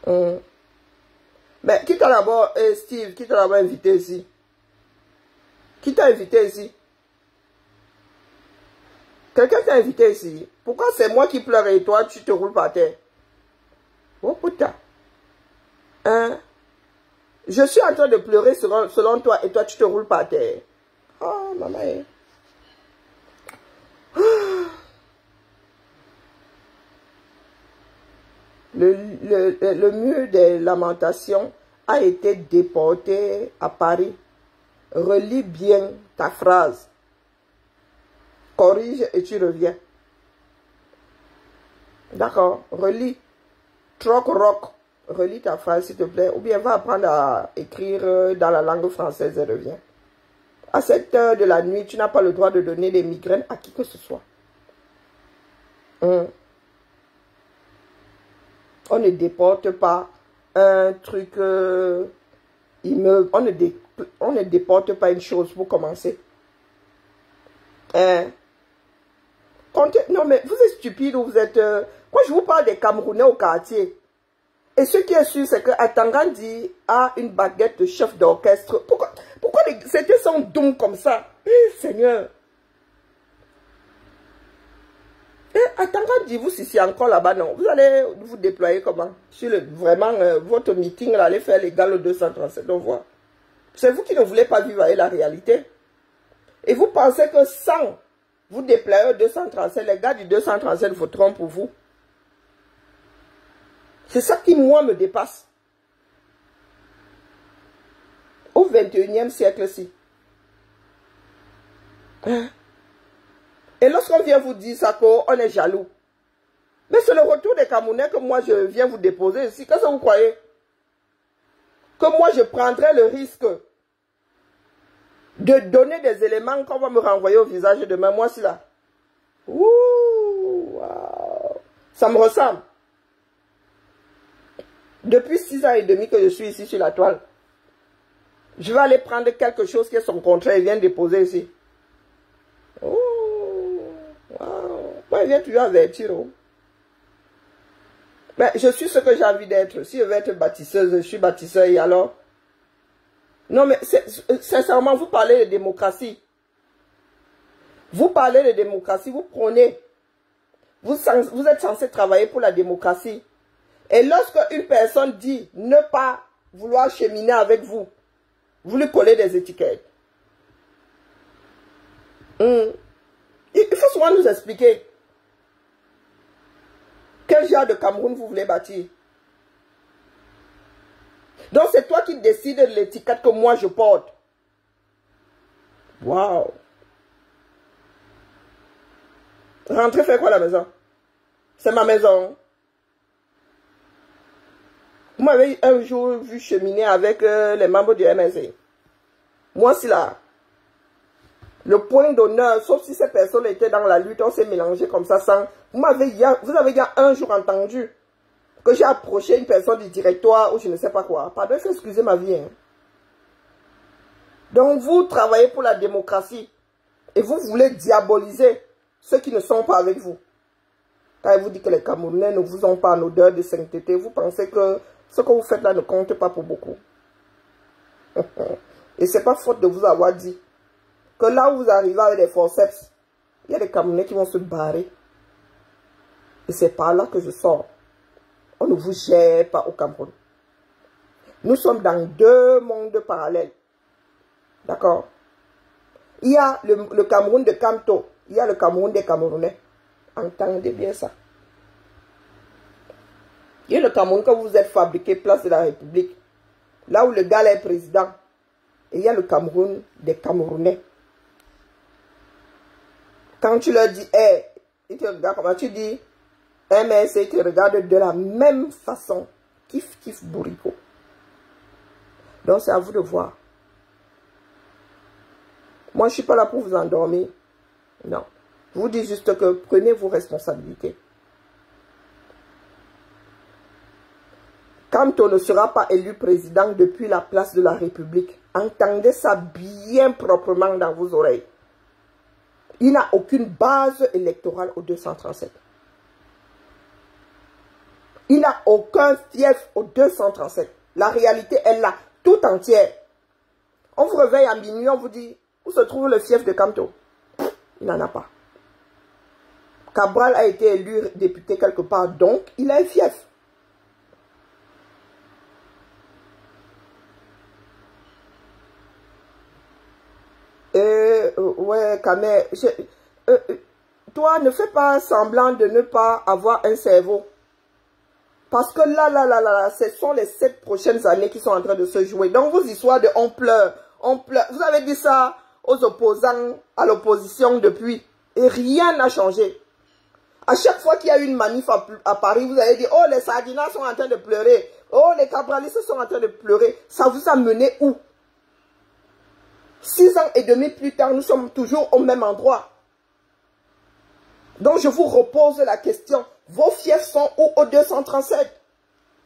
Mais qui t'a d'abord, Steve, qui t'a d'abord invité ici? Qui t'a invité ici? Quelqu'un t'a invité ici? Pourquoi c'est moi qui pleure et toi, tu te roules par terre? Oh putain. Hein? Je suis en train de pleurer selon toi et toi tu te roules par terre. Oh, maman. Le mur des lamentations a été déporté à Paris. Relis bien ta phrase. Corrige et tu reviens. D'accord? Relis. Troc rock. Relis ta phrase s'il te plaît. Ou bien va apprendre à écrire dans la langue française et reviens. À cette heure de la nuit, tu n'as pas le droit de donner des migraines à qui que ce soit. On ne déporte pas un truc immeuble. On ne déporte pas une chose pour commencer. Non, mais vous êtes stupide ou vous êtes... Quand je vous parle des Camerounais au quartier, et ce qui est sûr, c'est que Atangandi a une baguette de chef d'orchestre. Pourquoi c'était son don comme ça? Seigneur. Atangandi, vous, si c'est encore là-bas, non. Vous allez vous déployer comment? Sur vraiment, votre meeting, là, allez faire l'égal au 237. On voit. C'est vous qui ne voulez pas vivre avec la réalité. Et vous pensez que sans vous déployer au 237, les gars du 237 voteront pour vous. C'est ça qui, moi, me dépasse. Au 21e siècle-ci. Et lorsqu'on vient vous dire ça, on est jaloux. Mais c'est le retour des Camerounais que moi, je viens vous déposer ici. Qu'est-ce que vous croyez? Que moi, je prendrais le risque de donner des éléments qu'on va me renvoyer au visage demain. Moi, c'est là. Ouh, wow. Ça me ressemble. Depuis 6 ans et demi que je suis ici sur la toile, je vais aller prendre quelque chose qui est son contraire et vient déposer ici. Oh, wow. Moi, je viens toujours avertir. Oh. Mais je suis ce que j'ai envie d'être. Si je veux être bâtisseuse, je suis bâtisseur et alors? Non, mais sincèrement, vous parlez de démocratie. Vous parlez de démocratie, vous prônez. Vous êtes censé travailler pour la démocratie. Et lorsque une personne dit ne pas vouloir cheminer avec vous, vous lui collez des étiquettes. Il faut souvent nous expliquer quel genre de Cameroun vous voulez bâtir. Donc c'est toi qui décides de l'étiquette que moi je porte. Waouh. Rentrez faire quoi à la maison? C'est ma maison. Vous m'avez un jour vu cheminer avec les membres du MSC. Moi, c'est là. Le point d'honneur, sauf si ces personnes étaient dans la lutte, on s'est mélangé comme ça sans... Vous avez il y a un jour entendu que j'ai approché une personne du directoire ou je ne sais pas quoi. Pardon, il faut excuser ma vie. Hein. Donc, vous travaillez pour la démocratie et vous voulez diaboliser ceux qui ne sont pas avec vous. Quand il vous dit que les Camerounais ne vous ont pas en odeur de sainteté, vous pensez que ce que vous faites là ne compte pas pour beaucoup. Et ce n'est pas faute de vous avoir dit que là où vous arrivez avec des forceps, il y a des Camerounais qui vont se barrer. Et c'est par là que je sors. On ne vous gère pas au Cameroun. Nous sommes dans deux mondes parallèles. D'accord? Il y a le Cameroun de Kanto. Il y a le Cameroun des Camerounais. Entendez bien ça. Il y a le Cameroun que vous êtes fabriqué, place de la République. Là où le gars est président. Et il y a le Cameroun des Camerounais. Quand tu leur dis, hey, ils te regardent comment tu dis, MSC, ils te regardent de la même façon. Kif, kif, bourrico. Donc c'est à vous de voir. Moi, je ne suis pas là pour vous endormir. Non. Je vous dis juste que prenez vos responsabilités. Quand on ne sera pas élu président depuis la place de la République, entendez ça bien proprement dans vos oreilles. Il n'a aucune base électorale au 237. Il n'a aucun fief au 237. La réalité est là, tout entière. On vous réveille à minuit, on vous dit, où se trouve le fief de Kanto? Il n'en a pas. Cabral a été élu député quelque part, donc il a un fief. Kamer, toi, ne fais pas semblant de ne pas avoir un cerveau. Parce que là, ce sont les 7 prochaines années qui sont en train de se jouer. Donc, vos histoires de on pleure. Vous avez dit ça aux opposants, à l'opposition depuis. Et rien n'a changé. À chaque fois qu'il y a une manif à Paris, vous avez dit, oh, les Sardinas sont en train de pleurer. Oh, les cabralistes sont en train de pleurer. Ça vous a mené où? 6 ans et demi plus tard, nous sommes toujours au même endroit. Donc, je vous repose la question. Vos fiefs sont où au 237?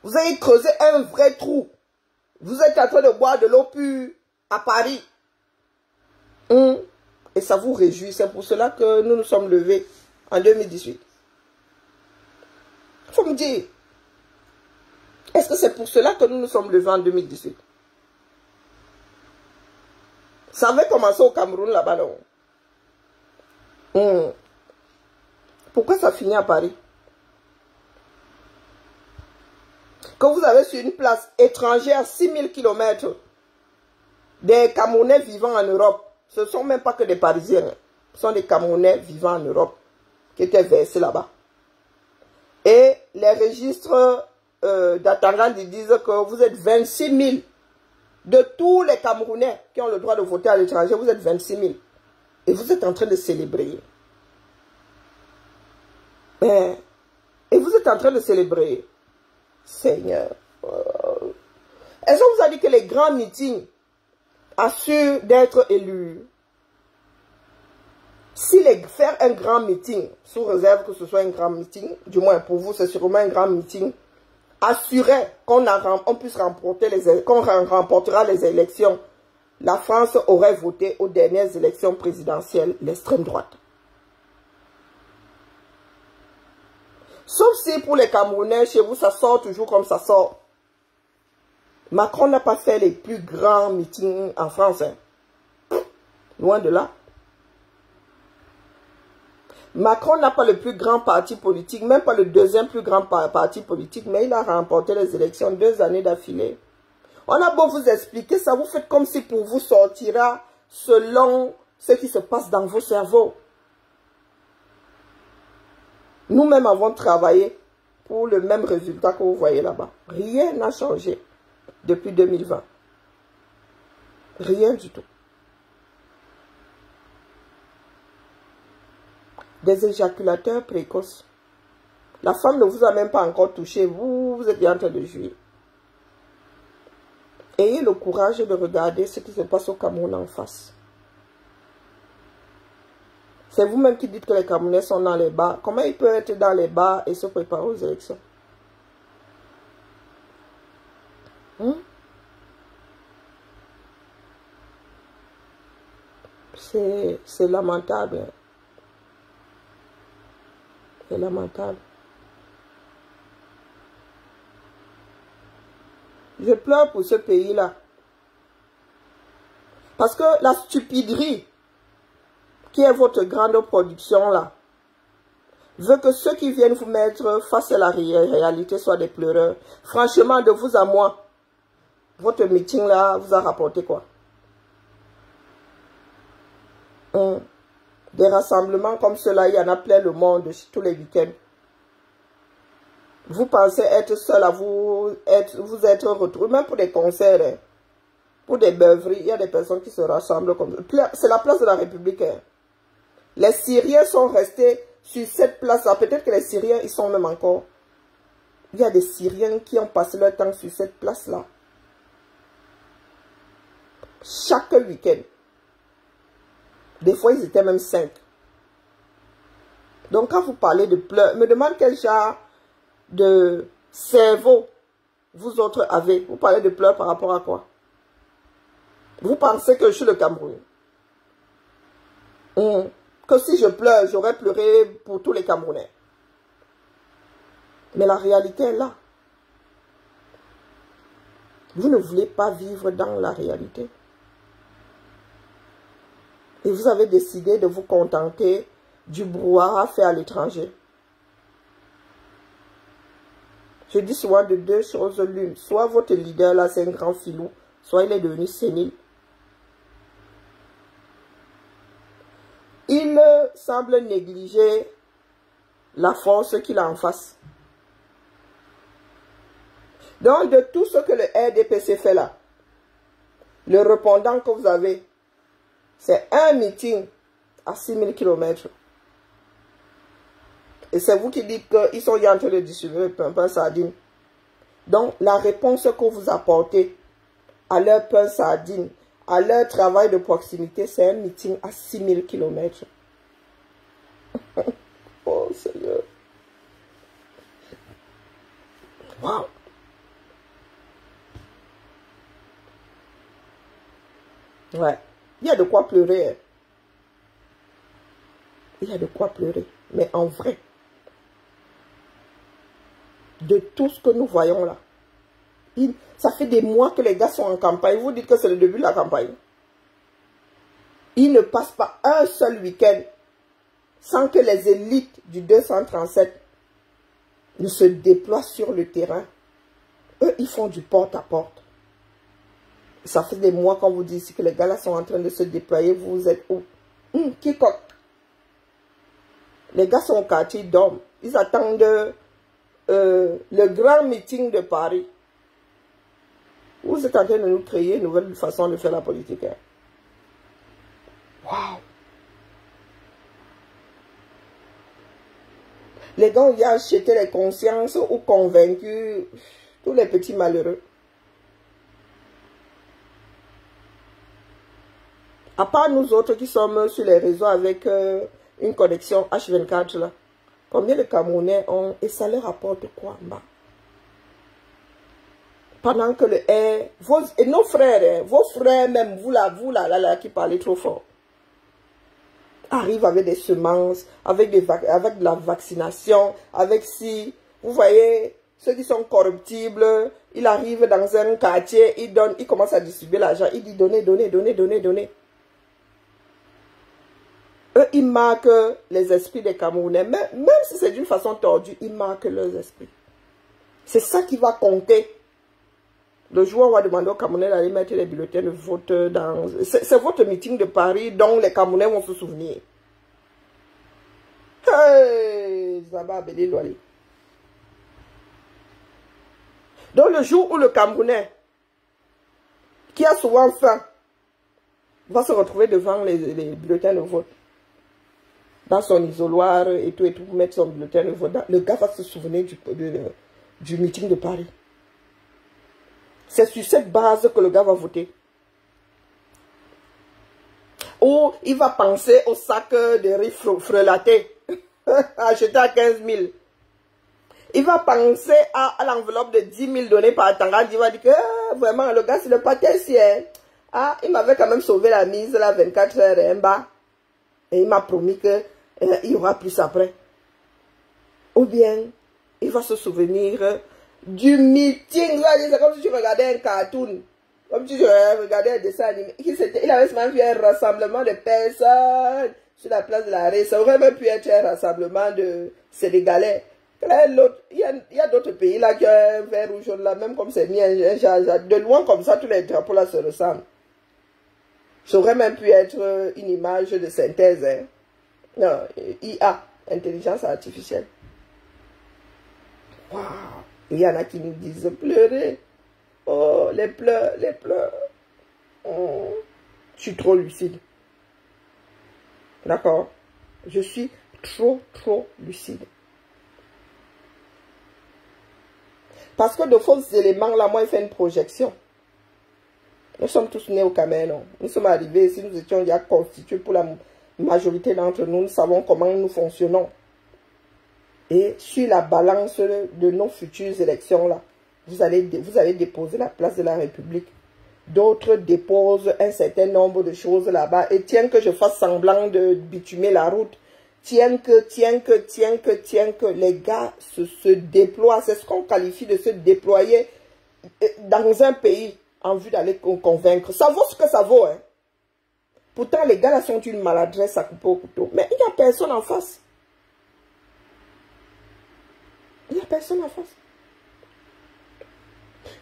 Vous avez creusé un vrai trou. Vous êtes en train de boire de l'eau pure à Paris. Et ça vous réjouit. C'est pour cela que nous nous sommes levés en 2018. Il faut me dire. Est-ce que c'est pour cela que nous nous sommes levés en 2018? Ça avait commencé au Cameroun là-bas, non? Pourquoi ça finit à Paris? Que vous avez sur une place étrangère à 6000 km des Camerounais vivant en Europe. Ce ne sont même pas que des Parisiens. Ce sont des Camerounais vivant en Europe qui étaient versés là-bas. Et les registres d'Attangand disent que vous êtes 26 000. De tous les Camerounais qui ont le droit de voter à l'étranger, vous êtes 26 000. Et vous êtes en train de célébrer. Et vous êtes en train de célébrer. Seigneur. Est-ce qu'on vous a dit que les grands meetings assurent d'être élus? Si faire un grand meeting, sous réserve que ce soit un grand meeting, du moins pour vous c'est sûrement un grand meeting, assurait qu'on puisse remporter qu'on remportera les élections, la France aurait voté aux dernières élections présidentielles l'extrême droite. Sauf si pour les Camerounais, chez vous, ça sort toujours comme ça sort. Macron n'a pas fait les plus grands meetings en France. Loin de là. Macron n'a pas le plus grand parti politique, même pas le deuxième plus grand parti politique, mais il a remporté les élections 2 années d'affilée. On a beau vous expliquer ça, vous faites comme si pour vous sortira selon ce qui se passe dans vos cerveaux. Nous-mêmes avons travaillé pour le même résultat que vous voyez là-bas. Rien n'a changé depuis 2020. Rien du tout. Des éjaculateurs précoces. La femme ne vous a même pas encore touché. Vous êtes en train de jouir. Ayez le courage de regarder ce qui se passe au Cameroun en face. C'est vous-même qui dites que les Camerounais sont dans les bars. Comment ils peuvent être dans les bars et se préparer aux élections? C'est lamentable. C'est lamentable. Je pleure pour ce pays-là. Parce que la stupiderie qui est votre grande production là, veut que ceux qui viennent vous mettre face à la réalité soient des pleureurs. Franchement, de vous à moi, votre meeting là vous a rapporté quoi? Des rassemblements comme cela, il y en a plein le monde tous les week-ends. Vous pensez être seul à vous être retrouvés, même pour des concerts, hein, pour des beuveries, il y a des personnes qui se rassemblent comme ça. C'est la place de la République. Hein. Les Syriens sont restés sur cette place-là. Peut-être que les Syriens, ils sont même encore. Il y a des Syriens qui ont passé leur temps sur cette place-là. Chaque week-end. Des fois, ils étaient même 5. Donc, quand vous parlez de pleurs, me demande quel genre de cerveau vous autres avez. Vous parlez de pleurs par rapport à quoi? Vous pensez que je suis le Cameroun? Que si je pleure, j'aurais pleuré pour tous les Camerounais. Mais la réalité est là. Vous ne voulez pas vivre dans la réalité. Et vous avez décidé de vous contenter du brouhaha fait à l'étranger. Je dis souvent de 2 choses l'une. Soit votre leader là c'est un grand filou, soit il est devenu sénile. il semble négliger la force qu'il a en face. Donc, de tout ce que le RDPC fait là, le répondant que vous avez, c'est un meeting à 6000 km. Et c'est vous qui dites qu'ils sont en train de distribuer pain sardine. Donc, la réponse que vous apportez à leur pain sardine, à leur travail de proximité, c'est un meeting à 6000 km. Oh Seigneur. Wow. Ouais. Il y a de quoi pleurer. Hein. Il y a de quoi pleurer. Mais en vrai, de tout ce que nous voyons là, ça fait des mois que les gars sont en campagne. Vous dites que c'est le début de la campagne. Ils ne passent pas un seul week-end sans que les élites du 237 ne se déploient sur le terrain. Eux, ils font du porte-à-porte. Ça fait des mois qu'on vous dit ici que les gars là sont en train de se déployer. Vous êtes où? Quiconque. Les gars sont au quartier, ils dorment. Ils attendent le grand meeting de Paris. Vous êtes en train de nous créer une nouvelle façon de faire la politique. Hein? Waouh! Les gars, ils ont acheté les consciences ou convaincu tous les petits malheureux. À part nous autres qui sommes sur les réseaux avec une connexion H24 là, combien de Camerounais ont, et ça leur apporte quoi en bas? Pendant que le air, et nos frères, vos frères même, vous là, qui parlez trop fort, arrivent avec des semences, avec de la vaccination, avec si, vous voyez, ceux qui sont corruptibles, ils arrivent dans un quartier, ils commencent à distribuer l'argent, ils disent donnez, donnez, donnez, donnez, donnez. Eux, ils marquent les esprits des Camerounais, même si c'est d'une façon tordue, ils marquent leurs esprits. C'est ça qui va compter. Le jour où on va demander aux Camerounais d'aller mettre les bulletins de vote dans... C'est votre meeting de Paris dont les Camerounais vont se souvenir. Hey, Zaba Abedi Douali. Donc le jour où le Camerounais, qui a souvent faim, va se retrouver devant les bulletins de vote, dans son isoloir et tout, pour mettre son bulletin de vote, le gars va se souvenir du meeting de Paris. C'est sur cette base que le gars va voter. Ou il va penser au sac de riz frelaté, acheté à 15 000. Il va penser à l'enveloppe de 10 000 donnée par Tangad. Il va dire que vraiment, le gars, c'est le pâtissier. Ah, il m'avait quand même sauvé la mise, là, 24 heures en bas. Et il m'a promis qu'il y aura plus après. Ou bien, il va se souvenir du meeting. C'est comme si tu regardais un cartoon. Comme si tu regardais un dessin animé. Il avait seulement vu un rassemblement de personnes sur la place de l'arrêt. Ça aurait même pu être un rassemblement de Sénégalais. Il y a d'autres pays là qui ont un vert rouge là, même comme c'est mis de loin comme ça, tous les drapeaux là se ressemblent. Ça aurait même pu être une image de synthèse. Hein. Non, IA, intelligence artificielle. Waouh! Il y en a qui nous disent pleurer. Oh, les pleurs, les pleurs. Oh, je suis trop lucide. D'accord? Je suis trop lucide. Parce que de faux éléments, là, moi, il fait une projection. Nous sommes tous nés au Cameroun. Nous sommes arrivés ici, nous étions déjà constitués pour la majorité d'entre nous. Nous savons comment nous fonctionnons. Et sur la balance de nos futures élections, là, vous allez déposer la place de la République. D'autres déposent un certain nombre de choses là-bas. Et tiens que je fasse semblant de bitumer la route. Tiens que les gars se déploient. C'est ce qu'on qualifie de se déployer dans un pays en vue d'aller convaincre. Ça vaut ce que ça vaut. Hein. Pourtant, les gars là sont une maladresse à couper au couteau. Mais il n'y a personne en face. Il n'y a personne en face.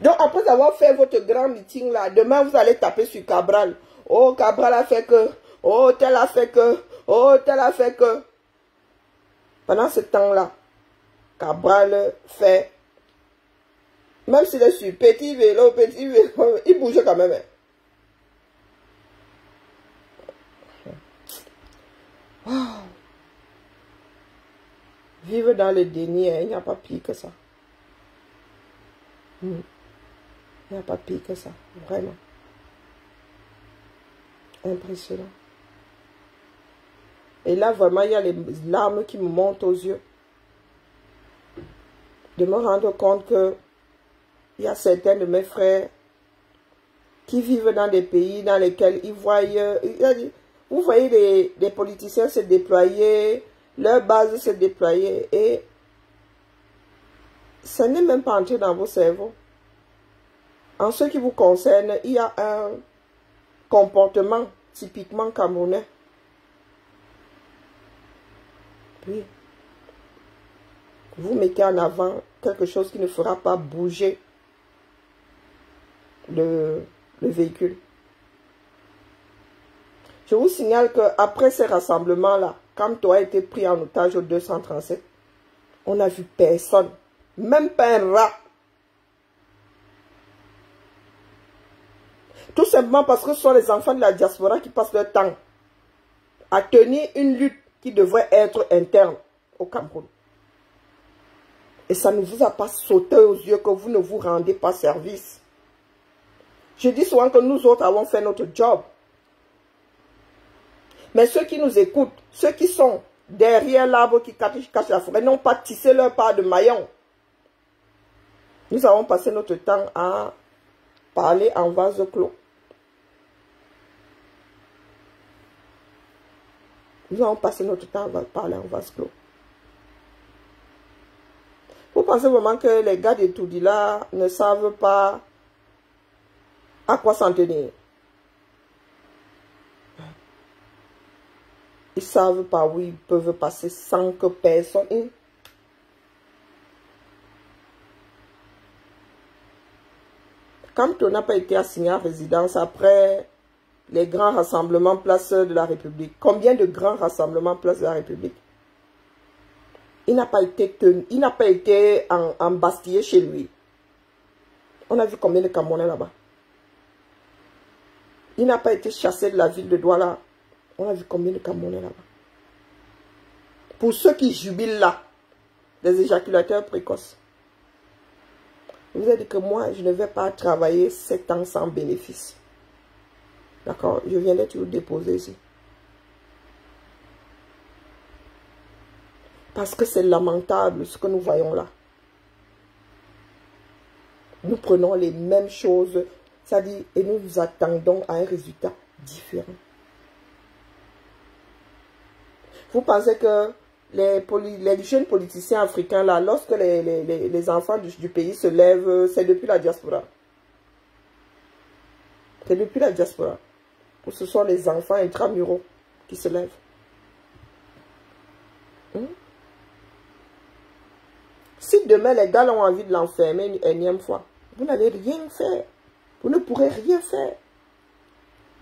Donc, après avoir fait votre grand meeting là, demain, vous allez taper sur Cabral. Oh, Cabral a fait que. Oh, tel a fait que. Oh, tel a fait que. Pendant ce temps-là, Cabral fait, même s'il est sur petit vélo, il bouge quand même. Wow. Vivre dans le déni, il n'y a pas pire que ça. Il n'y a pas pire que ça, vraiment. Impressionnant. Et là, vraiment, il y a les larmes qui me montent aux yeux. De me rendre compte que il y a certains de mes frères qui vivent dans des pays dans lesquels ils voient, vous voyez les politiciens se déployer, leur base se déployer, et ça n'est même pas entré dans vos cerveaux. En ce qui vous concerne, il y a un comportement typiquement camerounais. Oui. Vous mettez en avant quelque chose qui ne fera pas bouger le véhicule. Je vous signale qu'après ces rassemblements-là, quand tu as été pris en otage au 237, on n'a vu personne, même pas un rat. Tout simplement parce que ce sont les enfants de la diaspora qui passent leur temps à tenir une lutte qui devrait être interne au Cameroun. Et ça ne vous a pas sauté aux yeux que vous ne vous rendez pas service. Je dis souvent que nous autres avons fait notre job. Mais ceux qui nous écoutent, ceux qui sont derrière l'arbre qui cache la forêt, n'ont pas tissé leur part de maillon. Nous avons passé notre temps à parler en vase clos. Nous avons passé notre temps à parler en vase clos. Vous pensez vraiment que les gars de Toudila ne savent pas à quoi s'en tenir? Ils ne savent pas où ils peuvent passer sans que personne... Quand on n'a pas été assigné à résidence après les grands rassemblements place de la République, combien de grands rassemblements place de la République? Il n'a pas été tenu, il n'a pas été embastillé chez lui. On a vu combien de Camerounais là-bas. Il n'a pas été chassé de la ville de Douala. On a vu combien de Camerounais là-bas. Pour ceux qui jubilent là, les éjaculateurs précoces. Je vous ai dit que moi, je ne vais pas travailler 7 ans sans bénéfice. D'accord? Je viens d'être déposé ici. Parce que c'est lamentable ce que nous voyons là. Nous prenons les mêmes choses, c'est-à-dire, et nous nous attendons à un résultat différent. Vous pensez que les jeunes politiciens africains là, lorsque les enfants du pays se lèvent, c'est depuis la diaspora. C'est depuis la diaspora. Ou ce sont les enfants intramuraux qui se lèvent. Si demain les gars ont envie de l'enfermer une énième fois, vous n'allez rien faire. Vous ne pourrez rien faire.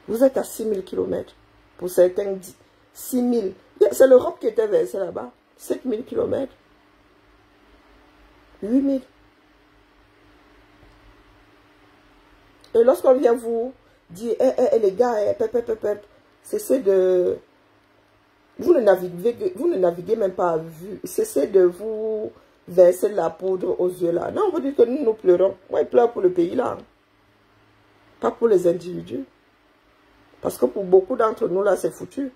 Vous êtes à 6000 km. Pour certains, 6000. C'est l'Europe qui était versée là-bas. 7000 km. 8000. Et lorsqu'on vient vous dire, les gars, cessez de... Vous ne naviguez même pas à vue. Cessez de vous verser la poudre aux yeux là. Non, on vous dit que nous pleurons. Moi, je pleure pour le pays là. Pas pour les individus. Parce que pour beaucoup d'entre nous là, c'est foutu.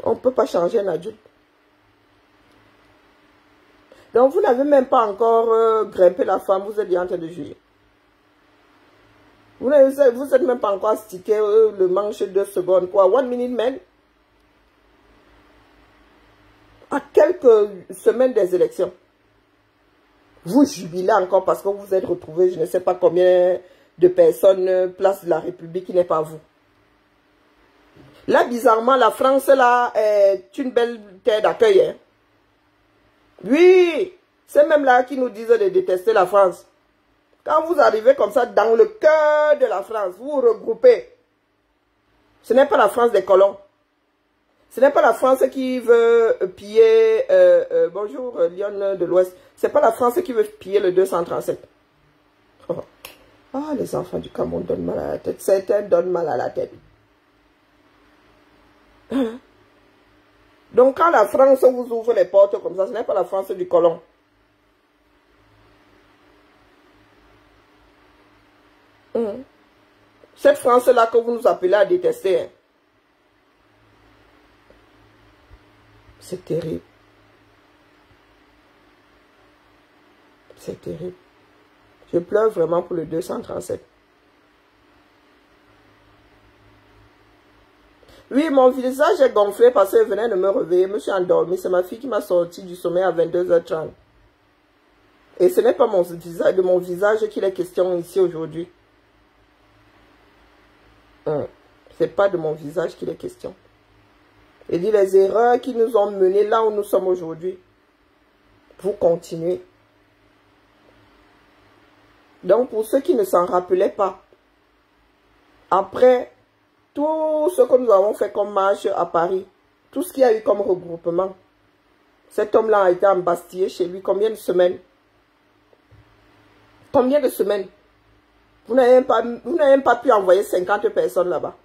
On ne peut pas changer un adulte. Donc, vous n'avez même pas encore grimpé la femme, vous êtes en train de jouir. Vous n'êtes même pas encore stické le manche 2 secondes. Quoi, 1 minute man? À quelques semaines des élections. Vous jubilez encore parce que vous vous êtes retrouvé, je ne sais pas combien de personnes, place de la République qui n'est pas vous. Là, bizarrement, la France, là, est une belle terre d'accueil. Hein? Oui, c'est même là qui nous disent de détester la France. Quand vous arrivez comme ça, dans le cœur de la France, vous vous regroupez. Ce n'est pas la France des colons. Ce n'est pas la France qui veut piller... bonjour, Lyon de l'Ouest. Ce n'est pas la France qui veut piller le 237. Oh. Ah, les enfants du Cameroun donnent mal à la tête. Certains donnent mal à la tête. Donc, quand la France vous ouvre les portes comme ça, ce n'est pas la France du colon. Cette France-là que vous nous appelez à détester. Hein. C'est terrible. C'est terrible. Je pleure vraiment pour le 237. Oui, mon visage est gonflé parce qu'elle venait de me réveiller. Je me suis endormie. C'est ma fille qui m'a sorti du sommeil à 22h30. Et ce n'est pas de mon visage qu'il est question ici aujourd'hui. C'est pas de mon visage qu'il est question. Et dit les erreurs qui nous ont menés là où nous sommes aujourd'hui. Vous continuez. Donc pour ceux qui ne s'en rappelaient pas, après tout ce que nous avons fait comme marche à Paris, tout ce qu'il y a eu comme regroupement, cet homme-là a été embastillé chez lui combien de semaines? Combien de semaines? Vous n'avez même pas pu envoyer 50 personnes là-bas.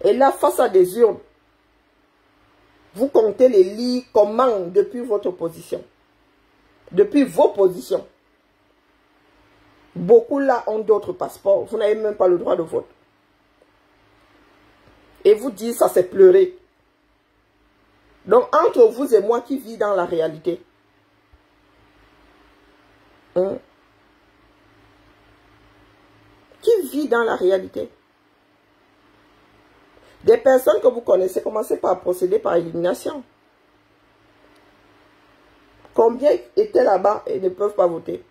Et là, face à des urnes, vous comptez les lits comment depuis votre position. Depuis vos positions. Beaucoup là ont d'autres passeports. Vous n'avez même pas le droit de vote. Et vous dites, ça c'est pleurer. Donc, entre vous et moi qui vis dans la réalité. Qui vit dans la réalité? Des personnes que vous connaissez, commencez par procéder par élimination. Combien étaient là-bas et ne peuvent pas voter?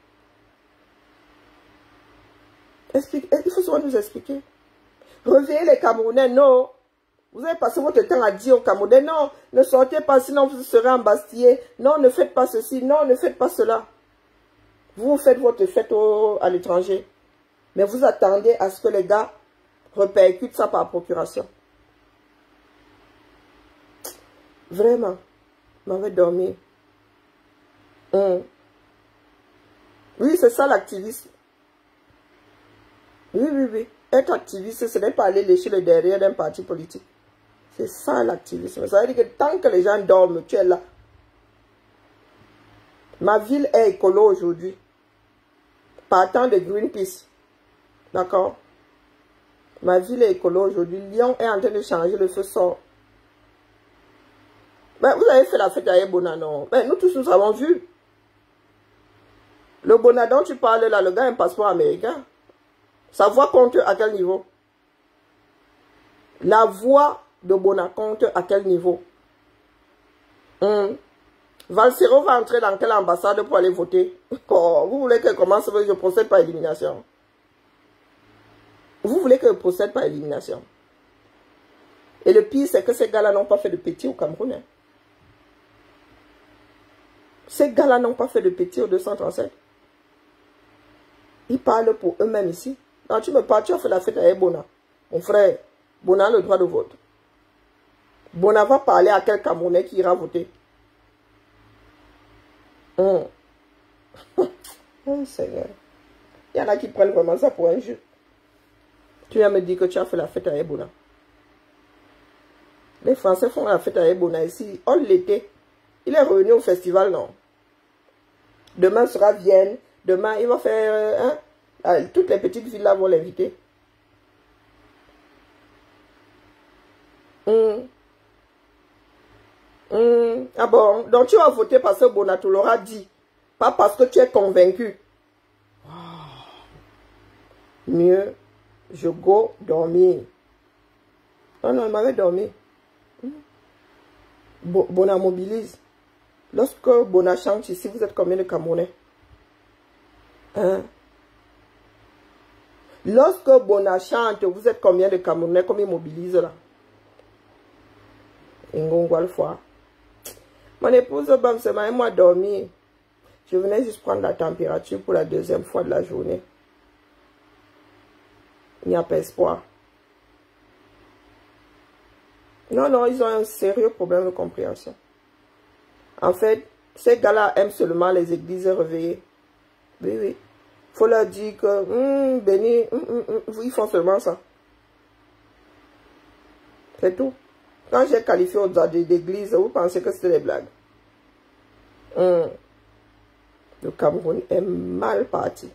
Il faut souvent nous expliquer. Réveillez les Camerounais, non. Vous avez passé votre temps à dire aux Camerounais, non, ne sortez pas, sinon vous serez embastillés. Non, ne faites pas ceci, non, ne faites pas cela. Vous faites votre fête à l'étranger. Mais vous attendez à ce que les gars répercutent ça par procuration. Vraiment, m'avait dormi. Oui, c'est ça l'activisme. Oui. Être activiste, ce n'est pas aller lécher le derrière d'un parti politique. C'est ça l'activisme. Ça veut dire que tant que les gens dorment, tu es là. Ma ville est écolo aujourd'hui. Partant de Greenpeace. D'accord? Ma ville est écolo aujourd'hui. Lyon est en train de changer, le feu sort. Ben, vous avez fait la fête à Ebona, non? Ben, nous tous, nous avons vu. Le Bona dont tu parles là, le gars a un passeport américain. Sa voix compte à quel niveau? La voix de Bona compte à quel niveau? Valsero va entrer dans quelle ambassade pour aller voter? Oh, vous voulez que commence, je procède par élimination. Vous voulez que je procède par élimination. Et le pire, c'est que ces gars-là n'ont pas fait de petit au Cameroun. Hein. Ces gars-là n'ont pas fait de petit au 237. Ils parlent pour eux-mêmes ici. Quand tu me parles, tu as fait la fête à Ebona. Mon frère, Bona a le droit de vote. Bona va parler à quel Camerounais qui ira voter. Oh Seigneur. Il y en a qui prennent vraiment ça pour un jeu. Tu viens me dire que tu as fait la fête à Ebona. Les Français font la fête à Ebona ici. Oh, l'été. Il est revenu au festival, non? Demain sera Vienne. Demain, il va faire... toutes les petites villes là vont l'inviter. Ah bon? Donc tu vas voter parce que Bonato l'aura dit. Pas parce que tu es convaincu. Oh. Mieux, je go dormir. Oh non, il m'avait dormi. Bona mobilise. Lorsque Bona chante ici, vous êtes combien de Camerounais? Hein? Lorsque Bona chante, vous êtes combien de Camerounais? Comme il mobilise là? Ngongwa fois. Mon épouse, c'est moi dormir. Je venais juste prendre la température pour la deuxième fois de la journée. Il n'y a pas espoir. Non, non, ils ont un sérieux problème de compréhension. En fait, ces gars-là aiment seulement les églises réveillées. Oui, oui. Il faut leur dire que, béni, ils font seulement ça. C'est tout. Quand j'ai qualifié aux d'église, vous pensez que c'était des blagues. Le Cameroun est mal parti.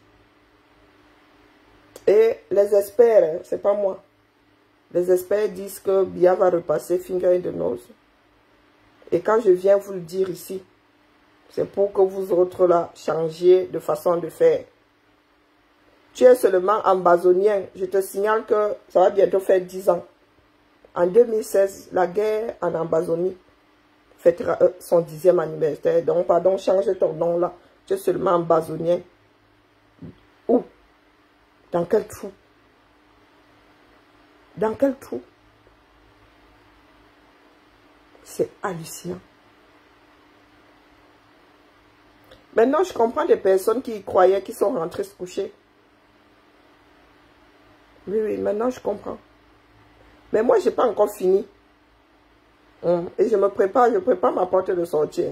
Et les experts, c'est pas moi. Les experts disent que Biya va repasser finger in the nose. Et quand je viens vous le dire ici, c'est pour que vous autres là changiez de façon de faire. Tu es seulement ambazonien. Je te signale que ça va bientôt faire 10 ans. En 2016, la guerre en Ambazonie fêtera son 10e anniversaire. Donc, pardon, change ton nom là. Tu es seulement ambazonien. Où? Dans quel trou? Dans quel trou? C'est hallucinant. Maintenant, je comprends des personnes qui croyaient qu'ils sont rentrés se coucher. Oui, oui, maintenant je comprends. Mais moi, je n'ai pas encore fini. Et je prépare ma porte de sortie.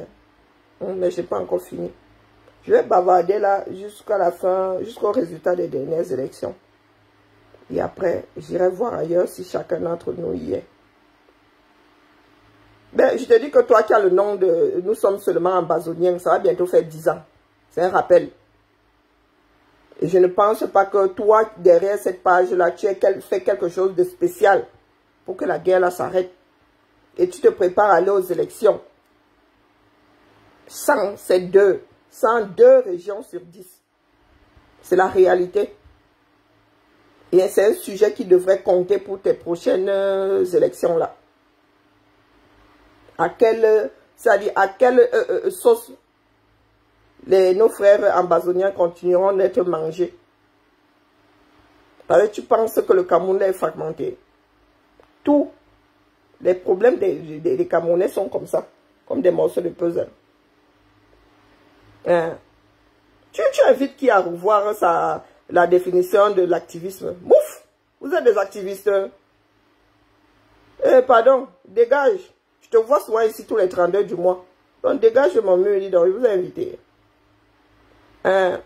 Mais je n'ai pas encore fini. Je vais bavarder là jusqu'à la fin, jusqu'au résultat des dernières élections. Et après, j'irai voir ailleurs si chacun d'entre nous y est. Ben, je te dis que toi qui as le nom de... Nous sommes seulement ambazoniens, ça va bientôt faire 10 ans. C'est un rappel. Et je ne pense pas que toi, derrière cette page-là, tu aies fait quelque chose de spécial pour que la guerre là s'arrête. Et tu te prépares à aller aux élections. 102 régions sur 10. C'est la réalité. Et c'est un sujet qui devrait compter pour tes prochaines élections là. À quelle sauce nos frères ambazoniens continueront d'être mangés? Parce que tu penses que le Cameroun est fragmenté. Tous les problèmes des Camerounais sont comme ça, comme des morceaux de puzzle. Tu invites qui à revoir la définition de l'activisme? Bouf! Vous êtes des activistes. Pardon, dégage. Je te vois souvent ici tous les 32 du mois. Donc dégage mon mur, dis donc, je vous ai invité. Parce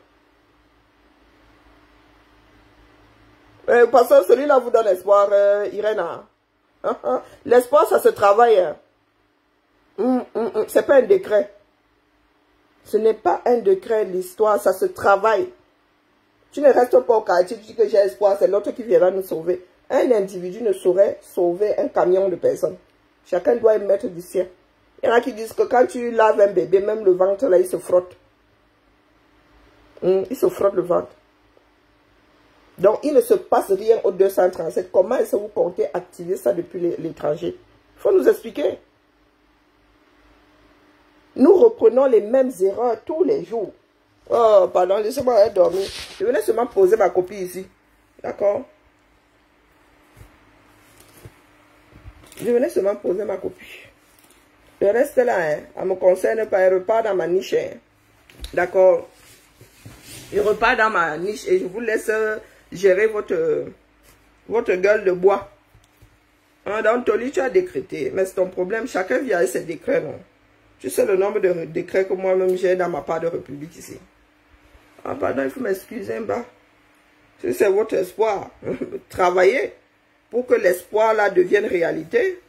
que celui-là vous donne espoir, Irène. L'espoir, ça se travaille. C'est pas un décret. Ce n'est pas un décret, l'histoire, ça se travaille. Tu ne restes pas au quartier, tu dis que j'ai espoir, c'est l'autre qui viendra nous sauver. Un individu ne saurait sauver un camion de personnes. Chacun doit y mettre du sien. Il y en a qui disent que quand tu laves un bébé, même le ventre, là, il se frotte. Il se frotte le ventre. Donc, il ne se passe rien au 237. Comment est-ce que vous comptez activer ça depuis l'étranger? Il faut nous expliquer. Nous reprenons les mêmes erreurs tous les jours. Oh, pardon, laissez-moi dormir. Je venais seulement poser ma copie ici. D'accord? Je venais seulement poser ma copie. Le reste là, elle me concerne pas. Elle repart dans ma niche. D'accord? Je repars dans ma niche et je vous laisse gérer votre gueule de bois. Donc, Toli, tu as décrété. Mais c'est ton problème. Chacun vient avec ses décrets, non? Tu sais le nombre de décrets que moi-même j'ai dans ma part de République ici. Ah, pardon, il faut m'excuser, bah. C'est votre espoir. Travaillez pour que l'espoir là devienne réalité.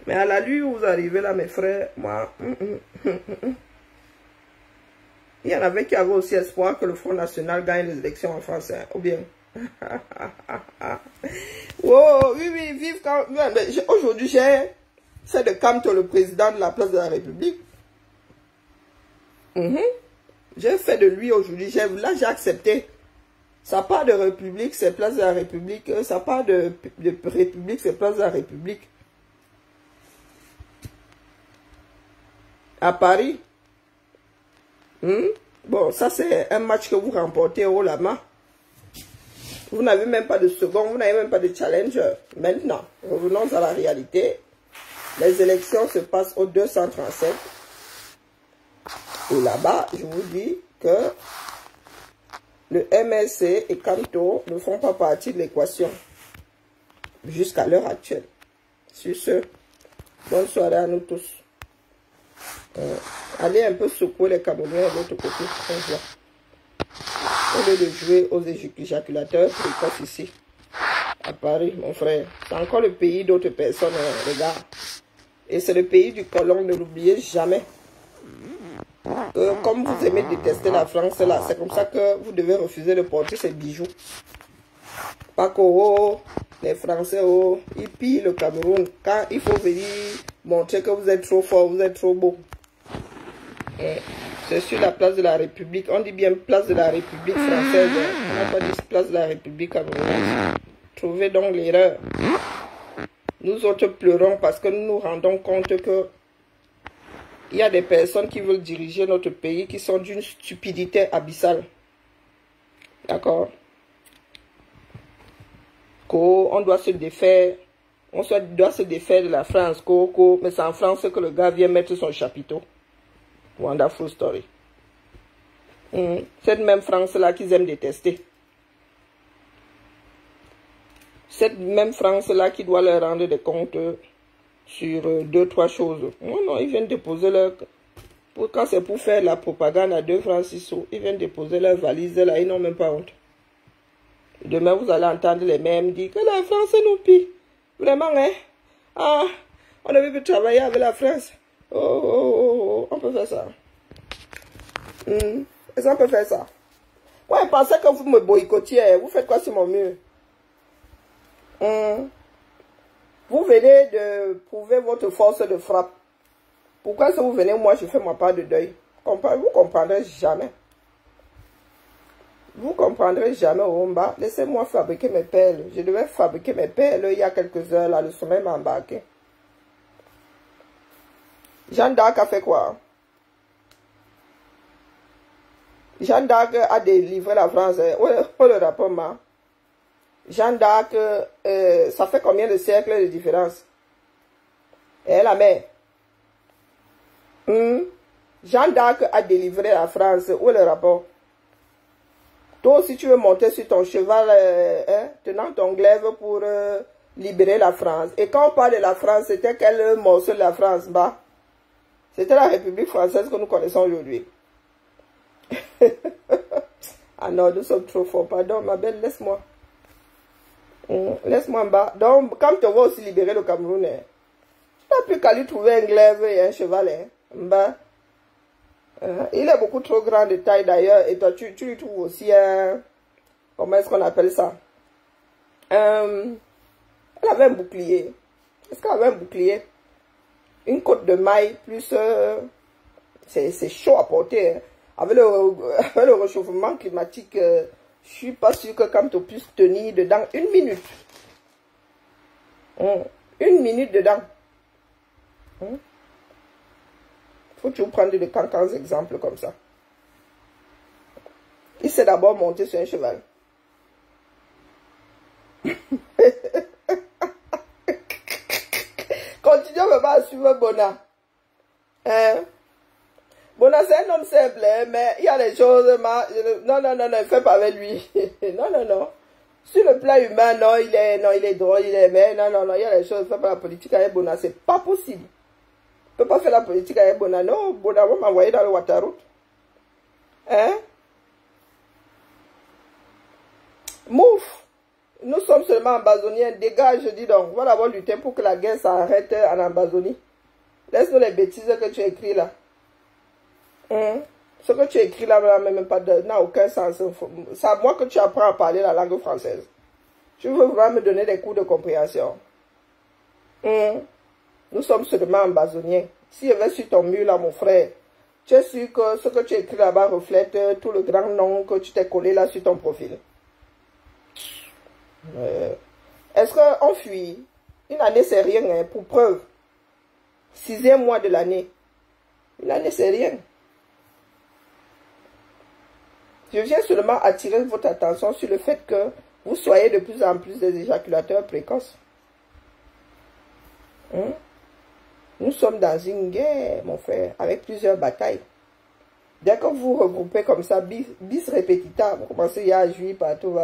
Mais à la lueur où vous arrivez là, mes frères, moi... Il y en avait qui avaient aussi espoir que le Front National gagne les élections en France, hein, ou bien. Oh, oui, oui, vive quand... Aujourd'hui, j'ai fait de Camto le président de la place de la République. J'ai fait de lui aujourd'hui. Là, j'ai accepté. Ça part de République, c'est place de la République. Ça part de République, c'est place de la République. À Paris. Bon, ça c'est un match que vous remportez haut la main. Vous n'avez même pas de second, vous n'avez même pas de challenger. Maintenant, revenons à la réalité. Les élections se passent au 237. Et là-bas, je vous dis que le MLC et Camto ne font pas partie de l'équation jusqu'à l'heure actuelle. Sur ce, bonne soirée à nous tous. Allez un peu secouer les Camerounais de l'autre côté. On voit. Au lieu de jouer aux éjaculateurs précoces ici. À Paris, mon frère. C'est encore le pays d'autres personnes, regarde. Et c'est le pays du colon, ne l'oubliez jamais. Comme vous aimez détester la France, là, c'est comme ça que vous devez refuser de porter ces bijoux. Pas que les Français, ils pillent le Cameroun. Quand il faut venir montrer que vous êtes trop fort, vous êtes trop beau. C'est sur la place de la République. On dit bien place de la République française. On n'a pas dit place de la République camerounaise. Trouvez donc l'erreur. Nous autres pleurons parce que nous nous rendons compte que il y a des personnes qui veulent diriger notre pays qui sont d'une stupidité abyssale. D'accord? On doit se défaire. On doit se défaire de la France. Mais c'est en France que le gars vient mettre son chapiteau. Wonderful story. Cette même France-là qu'ils aiment détester. Cette même France-là qui doit leur rendre des comptes sur 2-3 choses. Non, ils viennent déposer leur... Quand c'est pour faire la propagande à 2 francs 6 sous, ils viennent déposer leur valise là, ils n'ont même pas honte. Demain, vous allez entendre les mêmes dire que la France nous pille. Vraiment, hein? Ah, on a pu travailler avec la France. Oh, on peut faire ça. Est-ce qu'on peut faire ça? Ouais, pensez que vous me boycotiez. Vous faites quoi sur mon mur? Vous venez de prouver votre force de frappe. Pourquoi si vous venez, moi je fais ma part de deuil? Vous comprendrez jamais. Vous comprendrez jamais, Omba. Laissez-moi fabriquer mes perles. Je devais fabriquer mes perles il y a quelques heures. Là, le sommeil m'a embarqué. Jeanne d'Arc a fait quoi? Jeanne d'Arc a délivré la France. Où le rapport, ma? Jeanne d'Arc, ça fait combien de siècles de différence? Et la mère. Jeanne d'Arc a délivré la France. Où est le rapport? Toi aussi, tu veux monter sur ton cheval, tenant ton glaive pour libérer la France. Et quand on parle de la France, c'était quel morceau de la France? Bah, c'était la République française que nous connaissons aujourd'hui. Ah non, nous sommes trop forts. Pardon, ma belle, laisse-moi. Laisse-moi en bas. Donc, quand tu vas aussi libérer le Cameroun, tu n'as plus qu'à lui trouver un glaive et un cheval. Bah. Il est beaucoup trop grand de taille d'ailleurs. Et toi, tu lui trouves aussi un... Comment est-ce qu'on appelle ça? Elle avait un bouclier. Est-ce qu'elle avait un bouclier? Une côte de maille plus... c'est chaud à porter. Hein. Avec le réchauffement climatique, je suis pas sûr que quand tu puisses tenir dedans 1 minute. 1 minute dedans. Faut toujours prendre de cancans exemples comme ça. Il s'est d'abord monté sur un cheval. Continuons à suivre Bona. Bona, c'est un homme simple, mais il y a des choses... Non, ne fais pas avec lui. Non. Sur le plan humain, non, il est drôle, mais non, il y a des choses, fais pas la politique avec Bona, c'est pas possible. Je ne peux pas faire la politique avec Bona, non, Bona va m'envoyer dans le Waterroute. Mouf, nous sommes seulement ambazoniens, dégage, dis donc, va d'abord lutter pour que la guerre s'arrête en Ambazonie. Laisse-nous les bêtises que tu écris là. Ce que tu écris là, n'a aucun sens. C'est à moi que tu apprends à parler la langue française. Tu veux vraiment me donner des cours de compréhension. Nous sommes seulement ambazoniens. Si je vais sur ton mur là, mon frère, tu es sûr que ce que tu écris là-bas reflète tout le grand nom que tu t'es collé là sur ton profil. Est-ce qu'on fuit? Une année, c'est rien, hein, pour preuve. 6e mois de l'année. Une année, c'est rien. Je viens seulement attirer votre attention sur le fait que vous soyez de plus en plus des éjaculateurs précoces. Nous sommes dans une guerre, mon frère, avec plusieurs batailles. Dès que vous regroupez comme ça, bis repetita, vous commencez à jouir partout.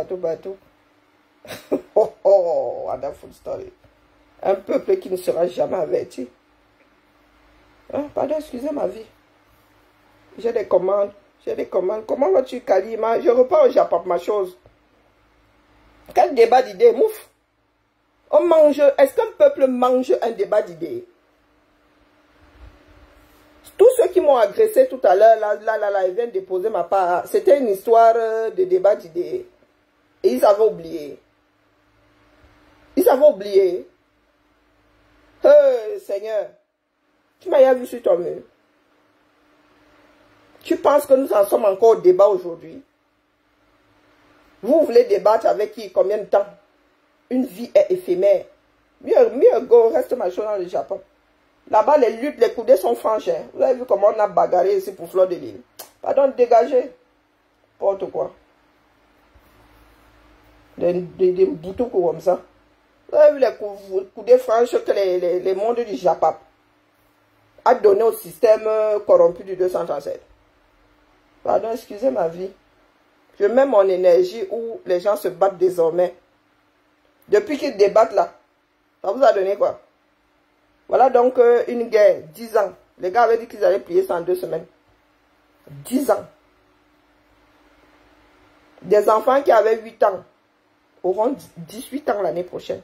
Oh, wonderful story. Un peuple qui ne sera jamais averti. Hein? Pardon, excusez ma vie. J'ai des commandes. J'ai des commandes. Comment vas-tu, Kalima? Je repars au Japon, ma chose. Quel débat d'idées, mouf? On mange. Est-ce qu'un peuple mange un débat d'idées? Tous ceux qui m'ont agressé tout à l'heure, là, ils viennent déposer ma part. C'était une histoire de débat d'idées. Et ils avaient oublié. Ils avaient oublié. Seigneur, tu m'as vu sur ton mur. Tu penses que nous en sommes encore au débat aujourd'hui? Vous voulez débattre avec qui? Combien de temps? Une vie est éphémère. Mieux go, reste ma chose dans le Japon. Là-bas, les luttes, les coudées sont franches. Hein. Vous avez vu comment on a bagarré ici pour Fleur de Lille. Pardon, dégagez. N'importe quoi. Des boutons comme ça. Vous avez vu les coudées franches que les mondes du Japon a donné au système corrompu du 237. Pardon, excusez ma vie. Je mets mon énergie où les gens se battent désormais. Depuis qu'ils débattent là, ça vous a donné quoi? Voilà donc une guerre, 10 ans. Les gars avaient dit qu'ils allaient plier ça en 2 semaines. 10 ans. Des enfants qui avaient 8 ans auront 18 ans l'année prochaine.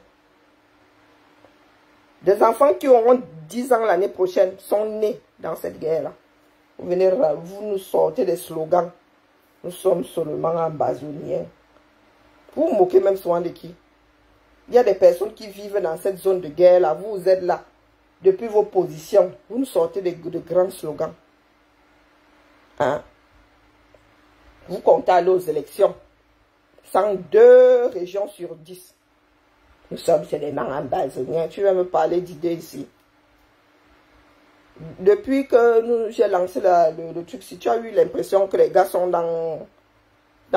Des enfants qui auront 10 ans l'année prochaine sont nés dans cette guerre-là. Vous venez, vous nous sortez des slogans. Nous sommes seulement ambazoniens. Vous vous moquez même souvent de qui? Il y a des personnes qui vivent dans cette zone de guerre-là. Vous êtes là. Depuis vos positions, vous nous sortez de grands slogans. Hein? Vous comptez aller aux élections. 102 régions sur 10. Nous sommes seulement ambazoniens. Tu vas me parler d'idées ici. Depuis que j'ai lancé le truc, si tu as eu l'impression que les gars sont dans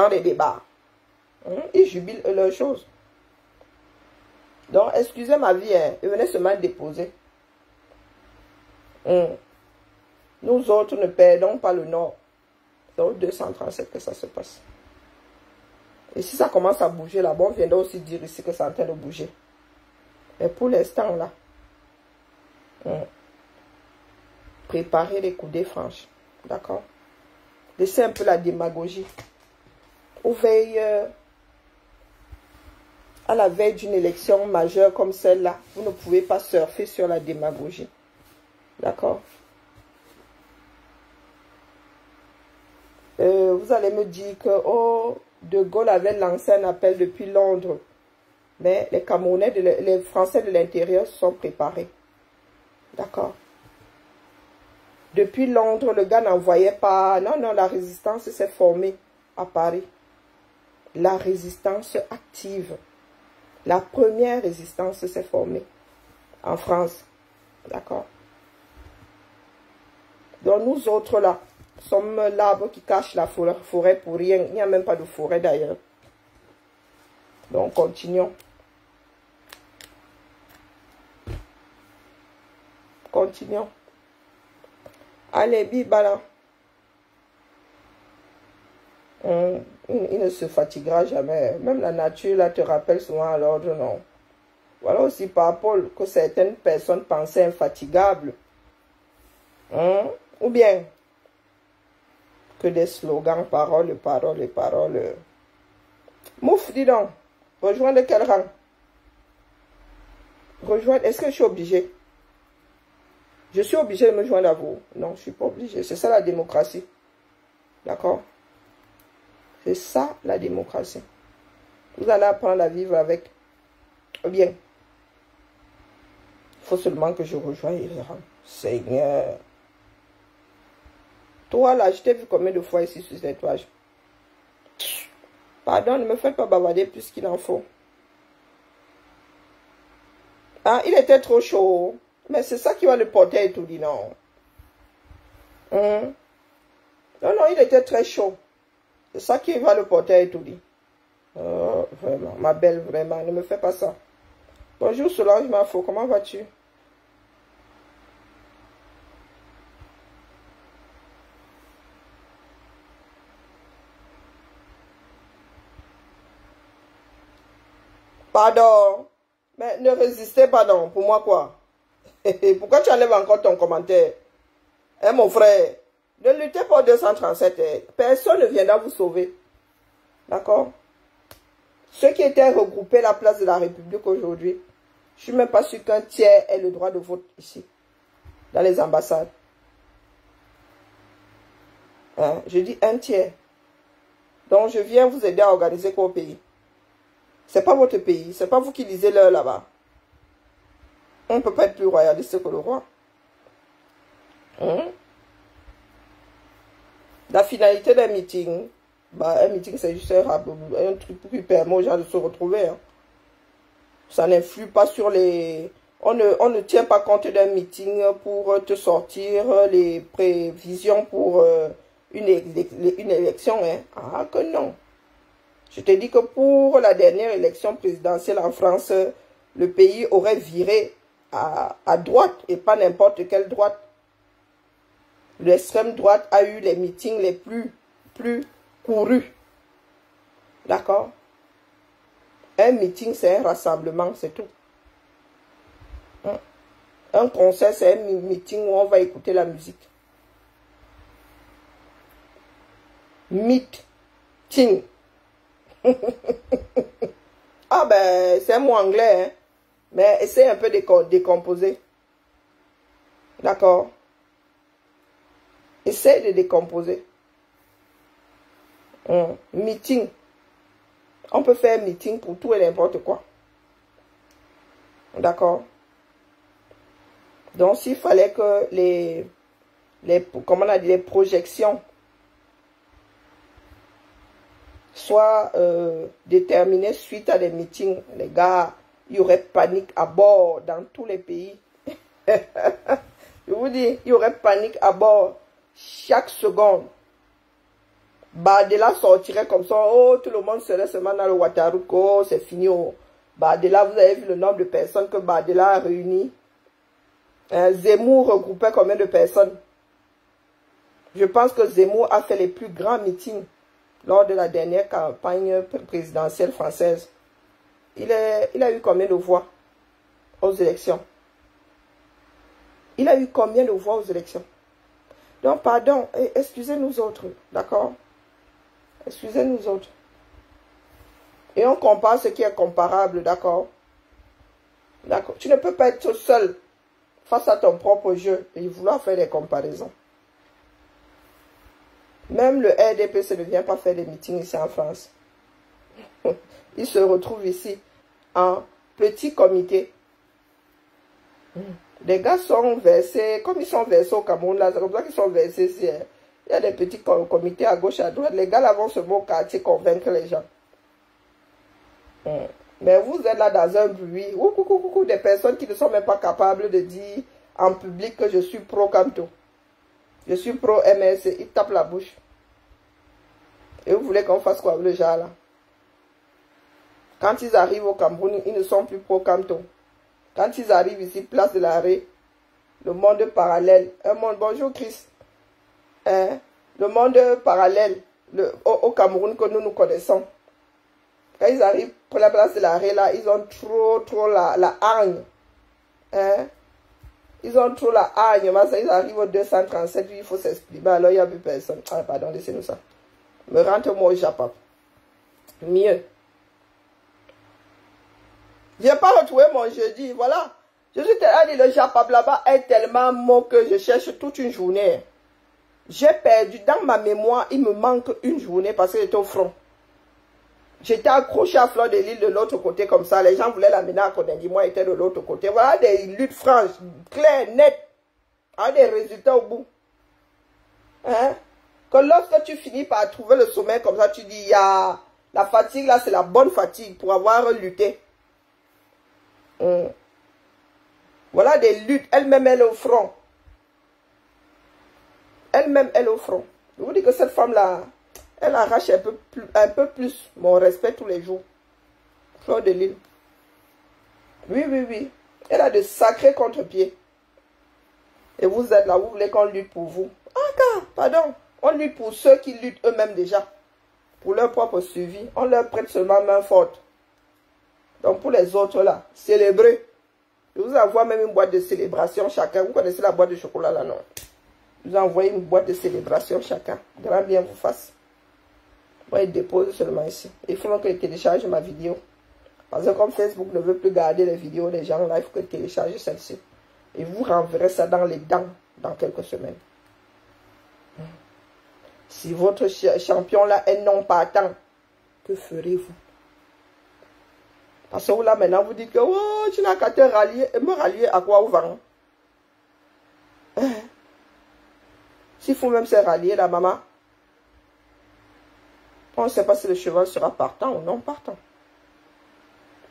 les débats, hein, ils jubilent leurs choses. Donc, excusez ma vie, hein, et venez seulement déposer. Nous autres ne perdons pas le Nord. C'est au 237 que ça se passe. Et si ça commence à bouger là-bas, on viendra aussi dire ici que c'est en train de bouger. Mais pour l'instant là, préparez les coudées franches. D'accord? Laissez un peu la démagogie. On veille à la veille d'une élection majeure comme celle-là. Vous ne pouvez pas surfer sur la démagogie. D'accord? Vous allez me dire que oh, De Gaulle avait lancé un appel depuis Londres. Mais les Camerounais, les Français de l'intérieur se sont préparés. D'accord? Depuis Londres, le gars n'envoyait pas... Non, non, la résistance s'est formée à Paris. La résistance active. La première résistance s'est formée en France. D'accord? Donc nous autres là, sommes l'arbre qui cache la forêt pour rien. Il n'y a même pas de forêt d'ailleurs. Donc continuons. Continuons. Allez, Bibala. Il ne se fatiguera jamais. Même la nature là te rappelle souvent à l'ordre, non. Voilà aussi par Paul que certaines personnes pensaient infatigables. Ou bien que des slogans, paroles, paroles, paroles. Mouf, dis donc. Rejoindre quel rang? Rejoindre, est-ce que je suis obligé? Je suis obligé de me joindre à vous? Non, je ne suis pas obligé. C'est ça la démocratie. D'accord? C'est ça la démocratie. Vous allez apprendre à vivre avec. Ou bien, il faut seulement que je rejoigne les rangs. Seigneur. Toi là, je t'ai vu combien de fois ici sur cette page? Pardon, ne me faites pas bavarder plus qu'il en faut. Ah, il était trop chaud. Mais c'est ça qui va le porter et tout dit, non. Non, non, il était très chaud. C'est ça qui va le porter et tout dit. Oh, vraiment, ma belle, vraiment, ne me fais pas ça. Bonjour Solange Mafo, comment vas-tu? Pardon. Mais ne résistez pas, non. Pour moi, quoi? Pourquoi tu enlèves encore ton commentaire? Hein, mon frère? Ne luttez pas au 237. Personne ne viendra vous sauver. D'accord? Ceux qui étaient regroupés à la place de la République aujourd'hui, je ne suis même pas sûr qu'un tiers ait le droit de vote ici, dans les ambassades. Hein? Je dis un tiers. Donc, je viens vous aider à organiser quoi au pays? Ce n'est pas votre pays. Ce n'est pas vous qui lisez l'heure là-bas. On ne peut pas être plus royaliste que le roi. Hein? La finalité d'un meeting, un meeting c'est juste un truc qui permet aux gens de se retrouver. Hein. Ça n'influe pas sur les... On ne tient pas compte d'un meeting pour te sortir les prévisions pour une élection. Hein. Ah que non. Je te dis que pour la dernière élection présidentielle en France, le pays aurait viré à droite et pas n'importe quelle droite. L'extrême droite a eu les meetings les plus courus. D'accord? Un meeting, c'est un rassemblement, c'est tout. Un concert, c'est un meeting où on va écouter la musique. Meeting. Ah ben, c'est un mot anglais, hein? Mais essaye un peu de décomposer. D'accord? Essaye de décomposer. Meeting. On peut faire un meeting pour tout et n'importe quoi. D'accord? Donc, s'il fallait que comment on a dit, les projections soient déterminées suite à des meetings, les gars, il y aurait panique à bord dans tous les pays. Je vous dis, il y aurait panique à bord chaque seconde. Badela sortirait comme ça. Oh, tout le monde serait seulement dans le Ouattaraouko. C'est fini. Oh. Badela, vous avez vu le nombre de personnes que Badela a réuni. Zemmour regroupait combien de personnes? Je pense que Zemmour a fait les plus grands meetings lors de la dernière campagne présidentielle française. Il a eu combien de voix aux élections? Il a eu combien de voix aux élections? Donc, pardon, excusez-nous autres, d'accord? Excusez-nous autres. Et on compare ce qui est comparable, d'accord? D'accord. Tu ne peux pas être seul face à ton propre jeu et vouloir faire des comparaisons. Même le RDPC ne vient pas faire des meetings ici en France. Il se retrouve ici en petit comité. Les gars sont versés, comme ils sont versés au Cameroun, là, c'est comme ça qu'ils sont versés ici. Hein. Il y a des petits comités à gauche, à droite. Les gars là vont se mettre au quartier convaincre les gens. Mais vous êtes là dans un bruit. Des personnes qui ne sont même pas capables de dire en public que je suis pro-Camto. Je suis pro-MRC. Ils tapent la bouche. Et vous voulez qu'on fasse quoi avec le genre là? Quand ils arrivent au Cameroun, ils ne sont plus pro-Camto. Quand ils arrivent ici, place de l'arrêt, le monde parallèle. Un monde, bonjour Chris. Hein? Le monde parallèle au Cameroun que nous connaissons. Quand ils arrivent pour la place de l'arrêt là, ils ont trop la hargne. Hein? Ils ont trop la hargne. Mais ils arrivent au 237, il faut s'exprimer. Alors il n'y a plus personne. Ah pardon, laissez-nous ça. Me rentre-moi au Japon. Mieux. Je n'ai pas retrouvé mon jeudi. Voilà. Je suis tellement dit, le Japon là-bas est tellement mot que je cherche toute une journée. J'ai perdu. Dans ma mémoire, il me manque une journée parce que j'étais au front. J'étais accroché à Fleur de l'Île de l'autre côté comme ça. Les gens voulaient l'amener à Koningui. Moi, j'étais de l'autre côté. Voilà des luttes franches, claires, nettes. Avec des résultats au bout. Hein? Que lorsque tu finis par trouver le sommet comme ça, tu dis, il y a la fatigue là, c'est la bonne fatigue pour avoir lutté. Voilà des luttes. Elle-même, elle est au front. Elle-même, elle est au front. Je vous dis que cette femme-là, elle arrache un peu plus mon respect tous les jours. Fleur de l'Île. Oui. Elle a de sacrés contre-pieds. Et vous êtes là, vous voulez qu'on lutte pour vous. Ah, pardon. On lutte pour ceux qui luttent eux-mêmes déjà. Pour leur propre suivi. On leur prête seulement main forte. Donc pour les autres là, célébrez. Je vous envoie même une boîte de célébration chacun. Vous connaissez la boîte de chocolat là, non? Je vous envoie une boîte de célébration chacun. Grand bien vous fasse. Moi, il dépose seulement ici. Il faut que je télécharge ma vidéo. Parce que comme Facebook ne veut plus garder les vidéos des gens là, il faut que je télécharge celle-ci. Et vous renverrez ça dans les dents dans quelques semaines. Si votre champion là est non partant, que ferez-vous? Parce que vous là maintenant vous dites que oh, tu n'as qu'à te rallier. Et me rallier à quoi au vent? S'il faut même se rallier la maman, on ne sait pas si le cheval sera partant ou non partant.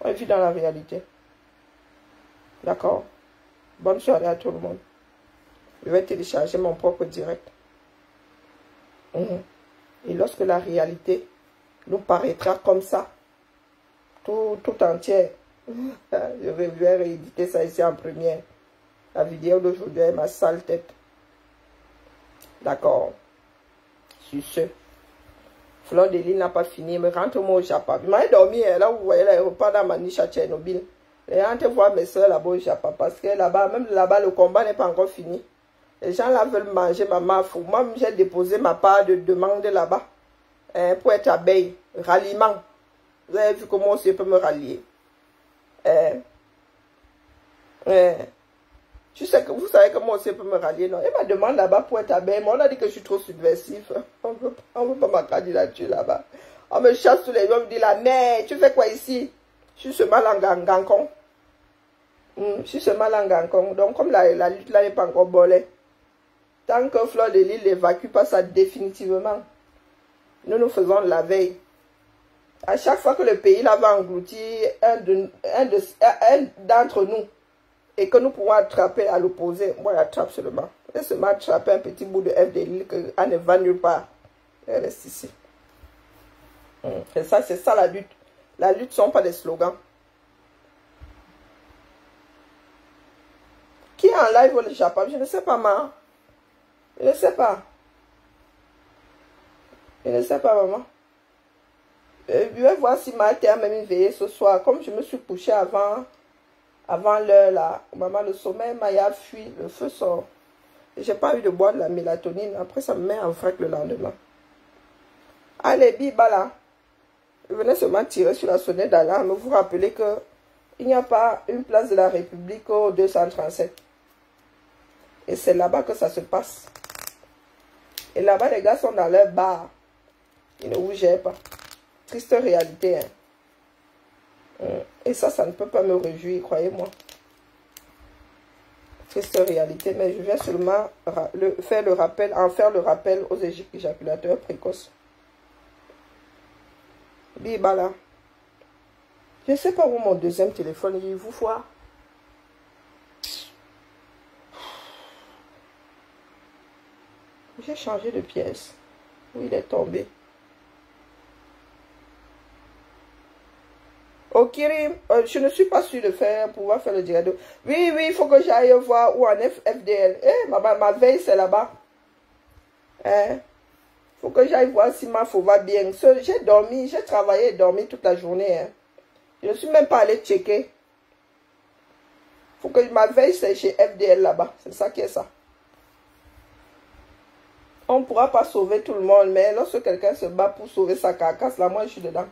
On vit dans la réalité. D'accord? Bonne soirée à tout le monde. Je vais télécharger mon propre direct. Et lorsque la réalité nous paraîtra comme ça, tout entière, je vais rééditer ça ici en première. La vidéo d'aujourd'hui est ma sale tête. D'accord? Sur ce, Fleur de Lille n'a pas fini. Me rentre-moi au Japon. Je m'ai dormi là où vous voyez l'aéroport dans ma niche à Tchernobyl. Et rentre voir mes soeurs là-bas au Japon. Parce que là-bas, même là-bas, le combat n'est pas encore fini. Les gens là veulent manger ma mafou. Moi, j'ai déposé ma part de demande là-bas. Pour être abeille. Ralliement. Vous avez vu comment je peux me rallier. Tu sais que vous savez comment on peut me rallier, non? Il m'a demandé là-bas pour être abeille. Moi, on a dit que je suis trop subversif. On ne veut pas ma candidature là-bas. On me chasse tous les jours. On me dit là, mais tu fais quoi ici? Je suis seulement en Gankong. Je suis seulement en Gankong. Donc, comme la lutte là n'est pas encore bolée, tant que Fleur de Lille n'évacue pas ça définitivement, nous faisons la veille. À chaque fois que le pays là va engloutir un d'entre nous, et que nous pouvons attraper à l'opposé, moi j'attrape seulement. Laisse-moi attraper un petit bout de FDL que elle ne va nulle part. Elle reste ici. Et ça, c'est ça la lutte. La lutte ne sont pas des slogans. Qui est en live au Japon? Je ne sais pas, maman. Je ne sais pas. Je ne sais pas, maman. Je vais voir si ma terre m'a même veillé ce soir. Comme je me suis couché avant l'heure là, maman, le sommeil m'a fui, le feu sort. J'ai pas eu de boire de la mélatonine. Après, ça me met en vrac le lendemain. Allez, biba là. Je venais seulement tirer sur la sonnette d'alarme. Vous rappelez que il n'y a pas une place de la République au 237. Et c'est là-bas que ça se passe. Et là-bas, les gars sont dans leur bar. Ils ne bougeaient pas. Triste réalité, hein. Et ça ne peut pas me réjouir, croyez-moi. Triste réalité, mais je viens seulement en faire le rappel aux éjaculateurs précoces. Bibala. Je ne sais pas où mon deuxième téléphone, il vous voit. J'ai changé de pièce. Où il est tombé. Oh Kirim, je ne suis pas sûre de pouvoir faire le direct. Oui, il faut que j'aille voir où en est FDL. Ma veille, c'est là-bas. Il faut que j'aille voir si ma faux va bien. J'ai dormi, j'ai travaillé et dormi toute la journée. Hein. Je ne suis même pas allée checker. Il faut que ma veille, c'est chez FDL là-bas. C'est ça qui est ça. On ne pourra pas sauver tout le monde, mais lorsque quelqu'un se bat pour sauver sa carcasse, là, moi, je suis dedans.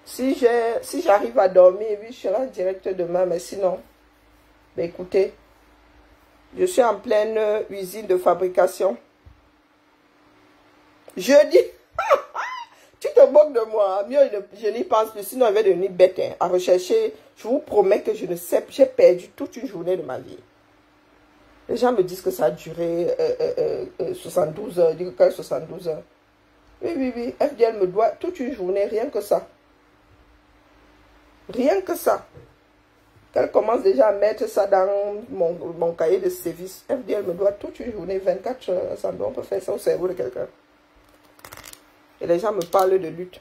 Si j'arrive à dormir, oui, je serai en direct demain, mais sinon, ben écoutez, je suis en pleine usine de fabrication. Jeudi, tu te moques de moi, mieux je n'y pense plus, sinon je vais devenir bête hein, à rechercher. Je vous promets que je ne sais, j'ai perdu toute une journée de ma vie. Les gens me disent que ça a duré 72 heures, je dis que 72 heures. Oui, FDL me doit toute une journée, rien que ça. Rien que ça. Qu'elle commence déjà à mettre ça dans mon cahier de service. FDL me doit toute une journée, 24 heures. Ça on peut faire ça au cerveau de quelqu'un. Et les gens me parlent de lutte.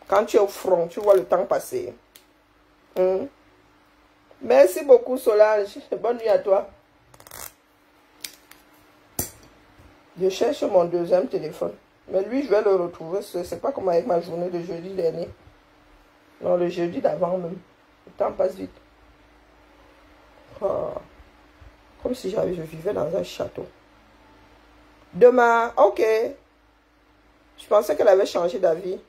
Quand tu es au front, tu vois le temps passer. Merci beaucoup Solange. Bonne nuit à toi. Je cherche mon deuxième téléphone. Mais lui, je vais le retrouver. C'est pas comme avec ma journée de jeudi dernier. Non, le jeudi d'avant même. Le temps passe vite. Oh. Comme si je vivais dans un château. Demain, ok. Je pensais qu'elle avait changé d'avis.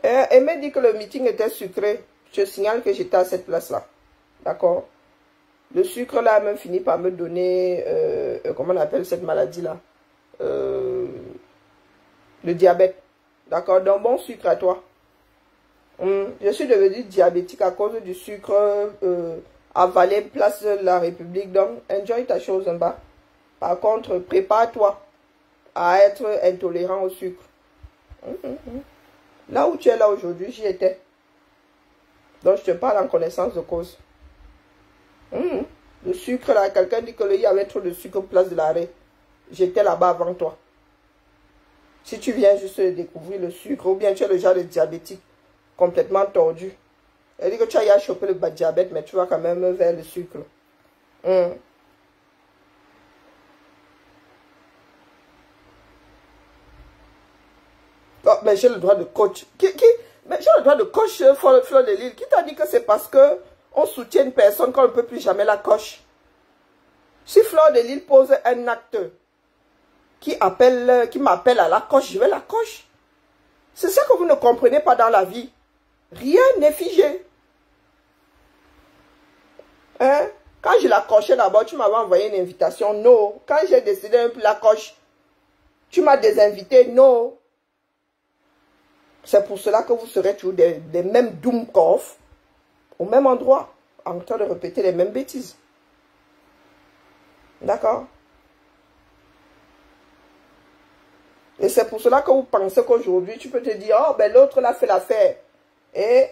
Elle m'a dit que le meeting était sucré. Je signale que j'étais à cette place-là. D'accord? Le sucre là a même fini par me donner, comment on appelle cette maladie-là? Le diabète. D'accord? Donc bon sucre à toi. Je suis devenue diabétique à cause du sucre avalé place de la République. Donc enjoy ta chose en bas. Par contre, prépare-toi à être intolérant au sucre. Là où tu es là aujourd'hui, j'y étais. Donc, je te parle en connaissance de cause. Le sucre, là, quelqu'un dit qu'il y avait trop de sucre place de l'arrêt. J'étais là-bas avant toi. Si tu viens juste découvrir le sucre, ou bien tu es le genre de diabétique complètement tordu. Elle dit que tu as chopé le bas diabète, mais tu vas quand même vers le sucre. Oh, mais j'ai le droit de coach. Mais j'ai le droit de coach Fleur de Lille. Qui t'a dit que c'est parce que on soutient une personne qu'on ne peut plus jamais la coche? Si Fleur de Lille pose un acte qui m'appelle à la coche, je vais la coche. C'est ça que vous ne comprenez pas dans la vie. Rien n'est figé. Hein? Quand je la cochais d'abord, tu m'avais envoyé une invitation. Non. Quand j'ai décidé un peu la coche, tu m'as désinvité. Non. C'est pour cela que vous serez toujours des mêmes doomkoff au même endroit, en train de répéter les mêmes bêtises. D'accord? Et c'est pour cela que vous pensez qu'aujourd'hui, tu peux te dire, oh, ben l'autre l'a fait l'affaire. Et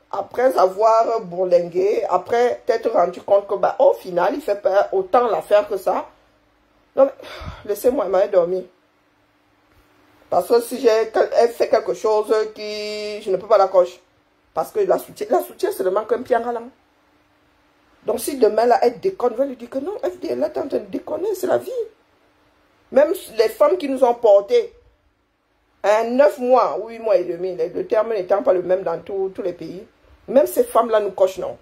après avoir bourlingué, après t'être rendu compte que, bah, au final, il fait pas autant l'affaire que ça. Non, mais laissez-moi dormir. Parce que si elle fait quelque chose qui... Je ne peux pas la cocher. Parce que la soutient seulement qu'un pied en ralent. Donc si demain, là, elle déconne, je vais lui dire que non, FDL, là, t'es en train de déconner, c'est la vie. Même les femmes qui nous ont portés, 9 mois, 8 mois et demi, le terme n'étant pas le même dans tous les pays, même ces femmes-là nous cochent, non.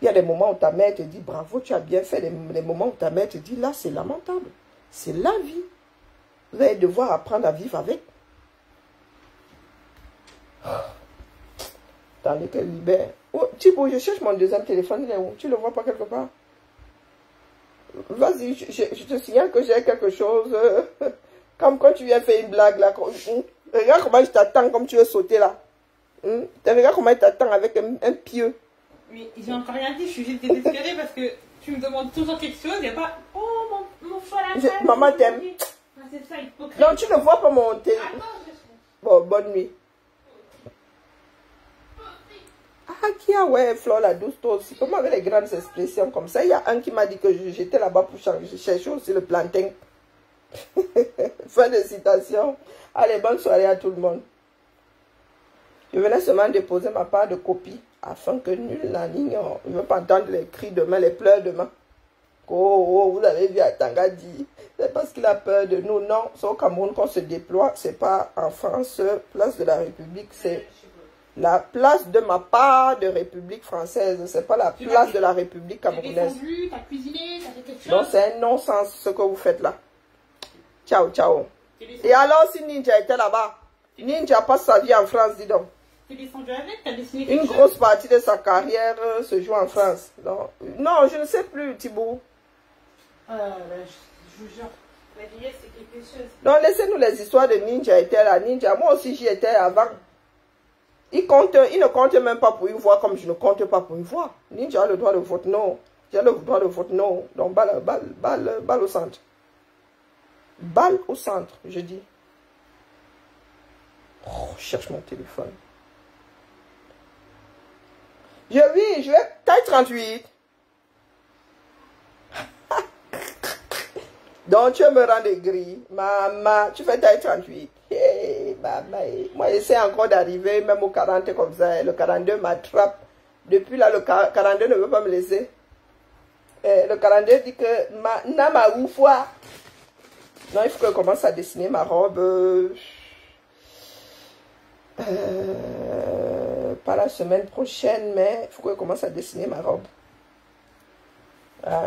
Il y a des moments où ta mère te dit, bravo, tu as bien fait. Des moments où ta mère te dit, là, c'est lamentable. C'est la vie. Vous allez devoir apprendre à vivre avec. Attendez qu'elle libère. Oh, Thibaut, je cherche mon deuxième téléphone. Il est où? Tu ne le vois pas quelque part? Vas-y, je te signale que j'ai quelque chose. Comme quand tu viens faire une blague là. Regarde comment je t'attends comme tu veux sauter là. Regarde comment il t'attend avec un pieu. Mais j'ai encore rien dit, je suis juste désespérée parce que tu me demandes toujours quelque chose. Il n'y a pas. Oh, mon choix. Maman t'aime. C'est ça, hypocrite. Non, tu ne vois pas mon téléphone. Bon, bonne nuit. Ah, qui a, ouais, Flore la douce, toi aussi. Comment avec les grandes expressions comme ça? Il y a un qui m'a dit que j'étais là-bas pour changer. Je cherchais aussi le plantain. Fin de citation. Allez, bonne soirée à tout le monde. Je venais seulement déposer ma part de copie afin que nul n'en ignore. Je ne veux pas entendre les cris demain, les pleurs demain. Oh, vous avez vu Atanga dit, c'est parce qu'il a peur de nous. Non, c'est au Cameroun qu'on se déploie, c'est pas en France, place de la République, c'est la place de ma part de République française, c'est pas la place de la République camerounaise. T'as cuisiné, t'as fait quelque chose. Donc c'est un non-sens ce que vous faites là. Ciao, ciao. Et alors si Ninja était là-bas, Ninja passe sa vie en France, dis donc. T'es descendu avec, t'as dessiné Une grosse partie de sa carrière se joue en France. Non, je ne sais plus, Thibaut. Je vous jure, la vieillesse c'est quelque chose. Donc laissez-nous les histoires de Ninja était là. Ninja, moi aussi j'y étais avant. Il ne compte même pas pour une voix comme je ne compte pas pour une voix. Ninja a le droit de vote non. J'ai le droit de vote non. Donc balle au centre. Balle au centre, je dis. Oh, je cherche mon téléphone. Je vais taille 38. Donc tu me rends des gris. Maman, tu fais taille 38. Hey, maman. Moi j'essaie encore d'arriver même au 40 comme ça. Le 42 m'attrape. Depuis là, le 42 ne veut pas me laisser. Le calendrier dit que Nama Oufwa. Non, il faut que je commence à dessiner ma robe. Pas la semaine prochaine, mais il faut que je commence à dessiner ma robe.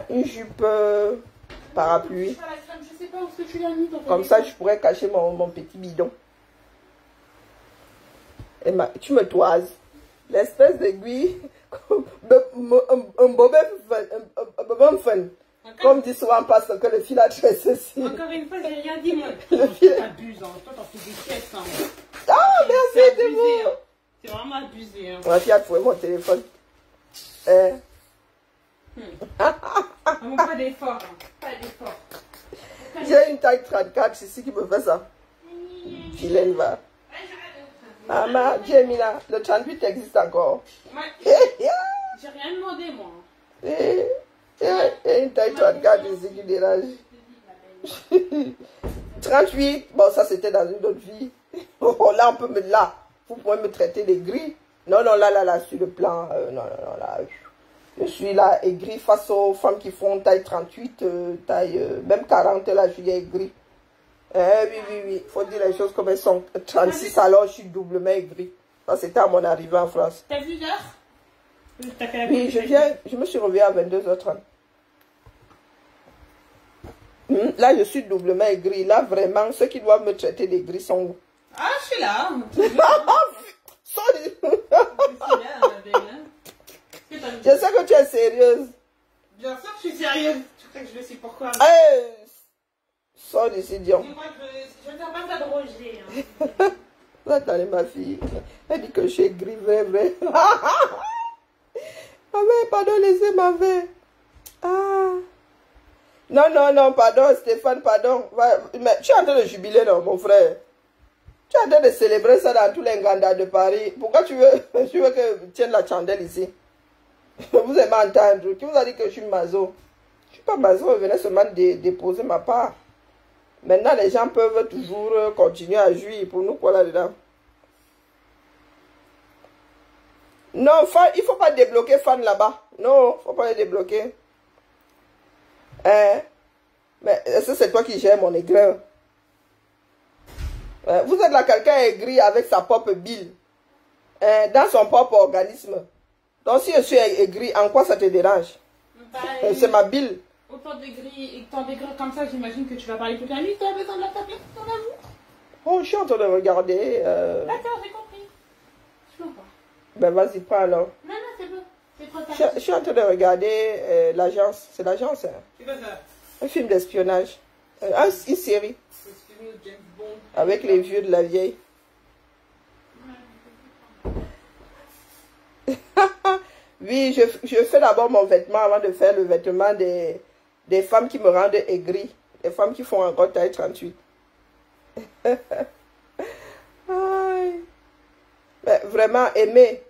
Une jupe parapluie. Je sais pas où est-ce que tu l'as mis. Comme ça, je pourrais cacher mon petit bidon. Et tu me toises. L'espèce d'aiguille. Un bobin fun. Comme dit souvent parce que le fil a tressé ceci. Encore une fois, j'ai rien dit, moi. Le fil abuse, hein. Toi, t'en fais des pièces, hein. Ah, merci, c'est bon. Hein. C'est vraiment abusé, hein. Ma fille a trouvé mon téléphone. Pas d'effort, hein. Pas d'effort. J'ai une taille 34 ici qui me fait ça. Vilaine va. Ah, ma Jemina, le 38 existe encore. J'ai rien demandé, moi. Une taille 34 ici qui dérange. 38, bon, ça c'était dans une autre vie. Oh, là, on peut me. Là, vous pouvez me traiter des gris. Non, non, là, sur le plan. Non, là. Je suis là, aigri face aux femmes qui font taille 38, taille. Même 40, là, je suis aigri. Oui. Il faut dire les choses comme elles sont. 36, alors je suis doublement aigri. Ça, c'était à mon arrivée en France. T'as vu l'heure? Oui, je me suis réveillée à 22h30. Là, je suis doublement aigri. Là, vraiment, ceux qui doivent me traiter d'aigri sont où? Ah, je suis là. Sorry. Je sais que tu es sérieuse. Bien sûr que je suis sérieuse. Tu crois que je le sais pourquoi? Sors d'ici, Dion. Je ne tiens pas ça de Roger. Attendez, ma fille. Elle dit que je suis aigri, vrai. Ah mais pardon, laissez ma veille. Non, pardon, Stéphane, pardon. Mais tu es en train de jubiler, non, mon frère? Tu es en train de célébrer ça dans tous les gandas de Paris. Pourquoi tu veux que je tienne la chandelle ici? Vous aimez entendre. Qui vous a dit que je suis maso? Je ne suis pas maso, je venais seulement déposer ma part. Maintenant, les gens peuvent toujours continuer à jouir pour nous, quoi, là-dedans. Non, il ne faut pas débloquer Fan là-bas. Non, il ne faut pas les débloquer. Mais est-ce que c'est toi qui gères mon aigreur? Vous êtes là, quelqu'un aigri avec sa propre bile. Dans son propre organisme. Donc si je suis aigri, en quoi ça te dérange? C'est ma bile. Autant d'aigri comme ça, j'imagine que tu vas parler toute la nuit. Tu as besoin de la taper dans la bouche. Oh, je suis en train de regarder. D'accord, j'ai compris. Je vois pas. Ben vas-y, prends alors. Non, c'est bon. C'est trop tard. Je suis en train de regarder l'agence. C'est l'agence, hein? C'est quoi ça? Un film d'espionnage. Une série. Avec les vieux de la vieille. Oui, je fais d'abord mon vêtement avant de faire le vêtement des femmes qui me rendent aigri. Des femmes qui font encore taille 38. Mais vraiment, aimer,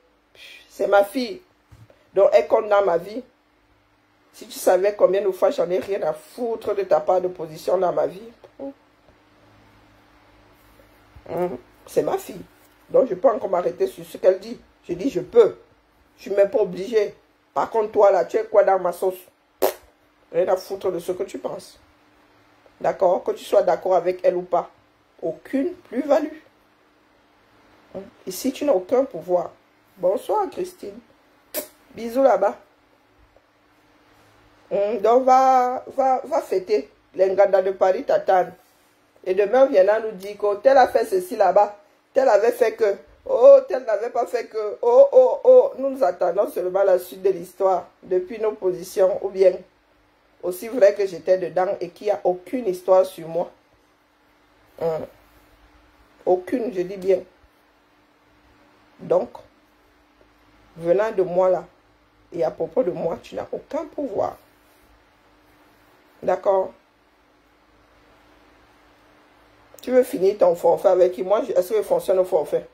c'est ma fille. Donc, elle compte dans ma vie. Si tu savais combien de fois j'en ai rien à foutre de ta part de position dans ma vie. C'est ma fille. Donc, je peux encore m'arrêter sur ce qu'elle dit. Je dis, je peux. Je ne suis même pas obligé. Par contre, toi, là, tu es quoi dans ma sauce? Rien à foutre de ce que tu penses. D'accord? Que tu sois d'accord avec elle ou pas. Aucune plus-value. Ici, tu n'as aucun pouvoir. Bonsoir, Christine. Bisous là-bas. Donc, va fêter. Les Nganda de Paris t'attendent. Et demain, on viendra nous dire que tel a fait ceci là-bas. Tel avait fait que. Oh, tel n'avait pas fait que. Oh. Nous attendons seulement la suite de l'histoire. Depuis nos positions. Ou bien, aussi vrai que j'étais dedans et qu'il n'y a aucune histoire sur moi. Aucune, je dis bien. Donc, venant de moi là, et à propos de moi, tu n'as aucun pouvoir. D'accord? Tu veux finir ton forfait avec qui? Moi, est-ce que je fonctionne au forfait?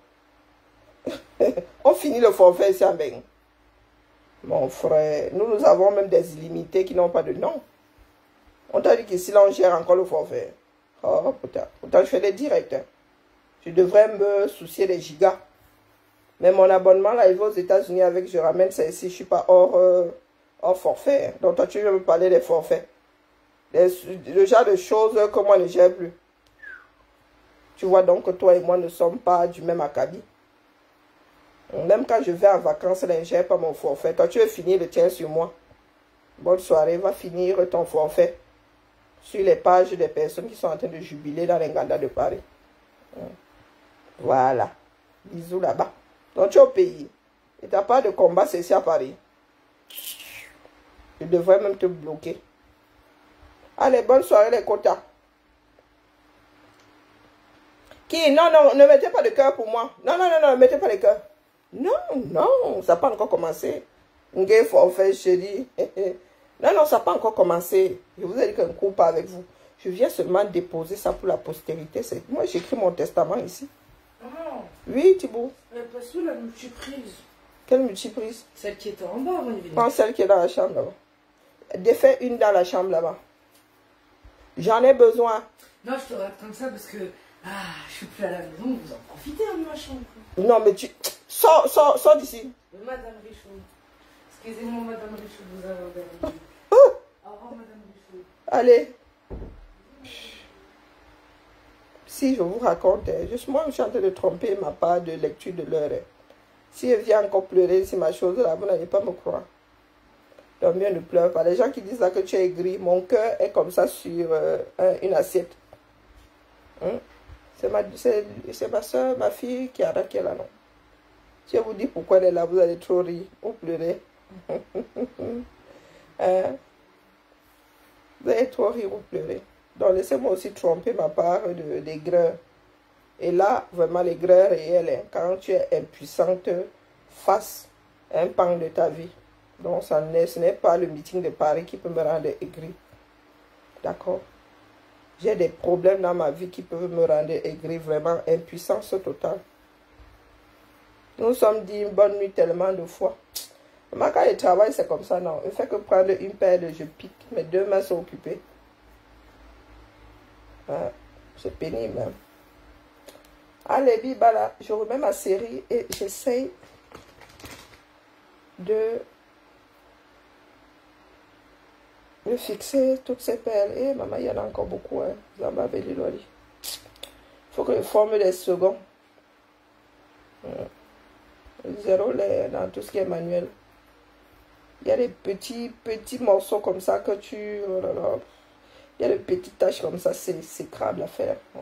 On finit le forfait ici à Beng. Mon frère, nous avons même des illimités qui n'ont pas de nom. On t'a dit qu'ici, là, on gère encore le forfait. Oh, putain. Pourtant, je fais des directs. Hein. Je devrais me soucier des gigas. Mais mon abonnement, là, il va aux États-Unis avec, je ramène ça ici. Je ne suis pas hors Oh, forfait. Donc, toi, tu veux me parler des forfaits. Le genre de choses que moi ne gère plus. Tu vois donc que toi et moi ne sommes pas du même acabit. Même quand je vais en vacances, là, je ne gère pas mon forfait. Toi, tu veux finir le tien sur moi. Bonne soirée, va finir ton forfait sur les pages des personnes qui sont en train de jubiler dans les Nganda de Paris. Voilà. Bisous là-bas. Donc, tu es au pays. Et tu n'as pas de combat, c'est ici à Paris. Je devrais même te bloquer. Allez, bonne soirée les quotas. Qui? Non, non, ne mettez pas de cœur pour moi. Non, non, non, non, ne mettez pas de cœur. Non, non, ça n'a pas encore commencé. Ngé forfait, chérie. Non, non, ça n'a pas encore commencé. Je vous ai dit qu'un coup pas avec vous. Je viens seulement déposer ça pour la postérité. Moi, j'écris mon testament ici. Ah. Oui, Thibaut. Parce que la multiprise. Quelle multiprise? Celle qui était en bas, mon évidemment. Prends celle qui est dans la chambre là-bas. Défais une dans la chambre là-bas. J'en ai besoin. Non, je te regarde comme ça parce que je suis plus à la maison, vous en profitez de ma chambre. Non, mais tu... Sors d'ici. Madame Richaud. Excusez-moi, Madame Richaud, de vous avoir dérangé. Au revoir, Madame Richaud. Allez. Si je vous raconte, juste moi, je suis en train de tromper ma part de lecture de l'heure. Si je viens encore pleurer, si ma chose là, vous n'allez pas me croire. Donc, bien ne pleure pas. Les gens qui disent là que tu es aigri, mon cœur est comme ça sur une assiette. C'est ma soeur, ma fille qui est là, non. Si je vous dis pourquoi elle est là, vous allez trop rire ou pleurer. Vous allez trop rire ou pleurer. Donc, laissez-moi aussi tromper ma part d'aigreur. Et là, vraiment, l'aigreur est réelle. Quand tu es impuissante face à un pan de ta vie. Donc, ce n'est pas le meeting de Paris qui peut me rendre aigri. D'accord? J'ai des problèmes dans ma vie qui peuvent me rendre aigri. Vraiment, impuissance totale. Nous sommes dit une bonne nuit tellement de fois. Mais quand je travaille, c'est comme ça, non. Il fait que prendre une paire de je pique. Mes deux mains sont occupées. C'est pénible, même. Allez, bibala, je remets ma série et j'essaye de fixer toutes ces perles. Et maman, il y en a encore beaucoup. Hein. Vous en avez dit, il faut que je forme des seconds. Zéro dans tout ce qui est manuel. Il y a des petits morceaux comme ça que tu... Oh là là. Il y a des petites taches comme ça, c'est crade à faire. Oh,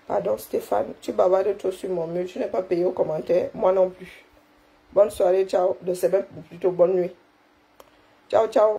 Pardon Stéphane, tu bavardes trop sur mon mur, tu n'es pas payé aux commentaires, moi non plus. Bonne soirée, ciao. C'est même plutôt bonne nuit. Ciao, ciao.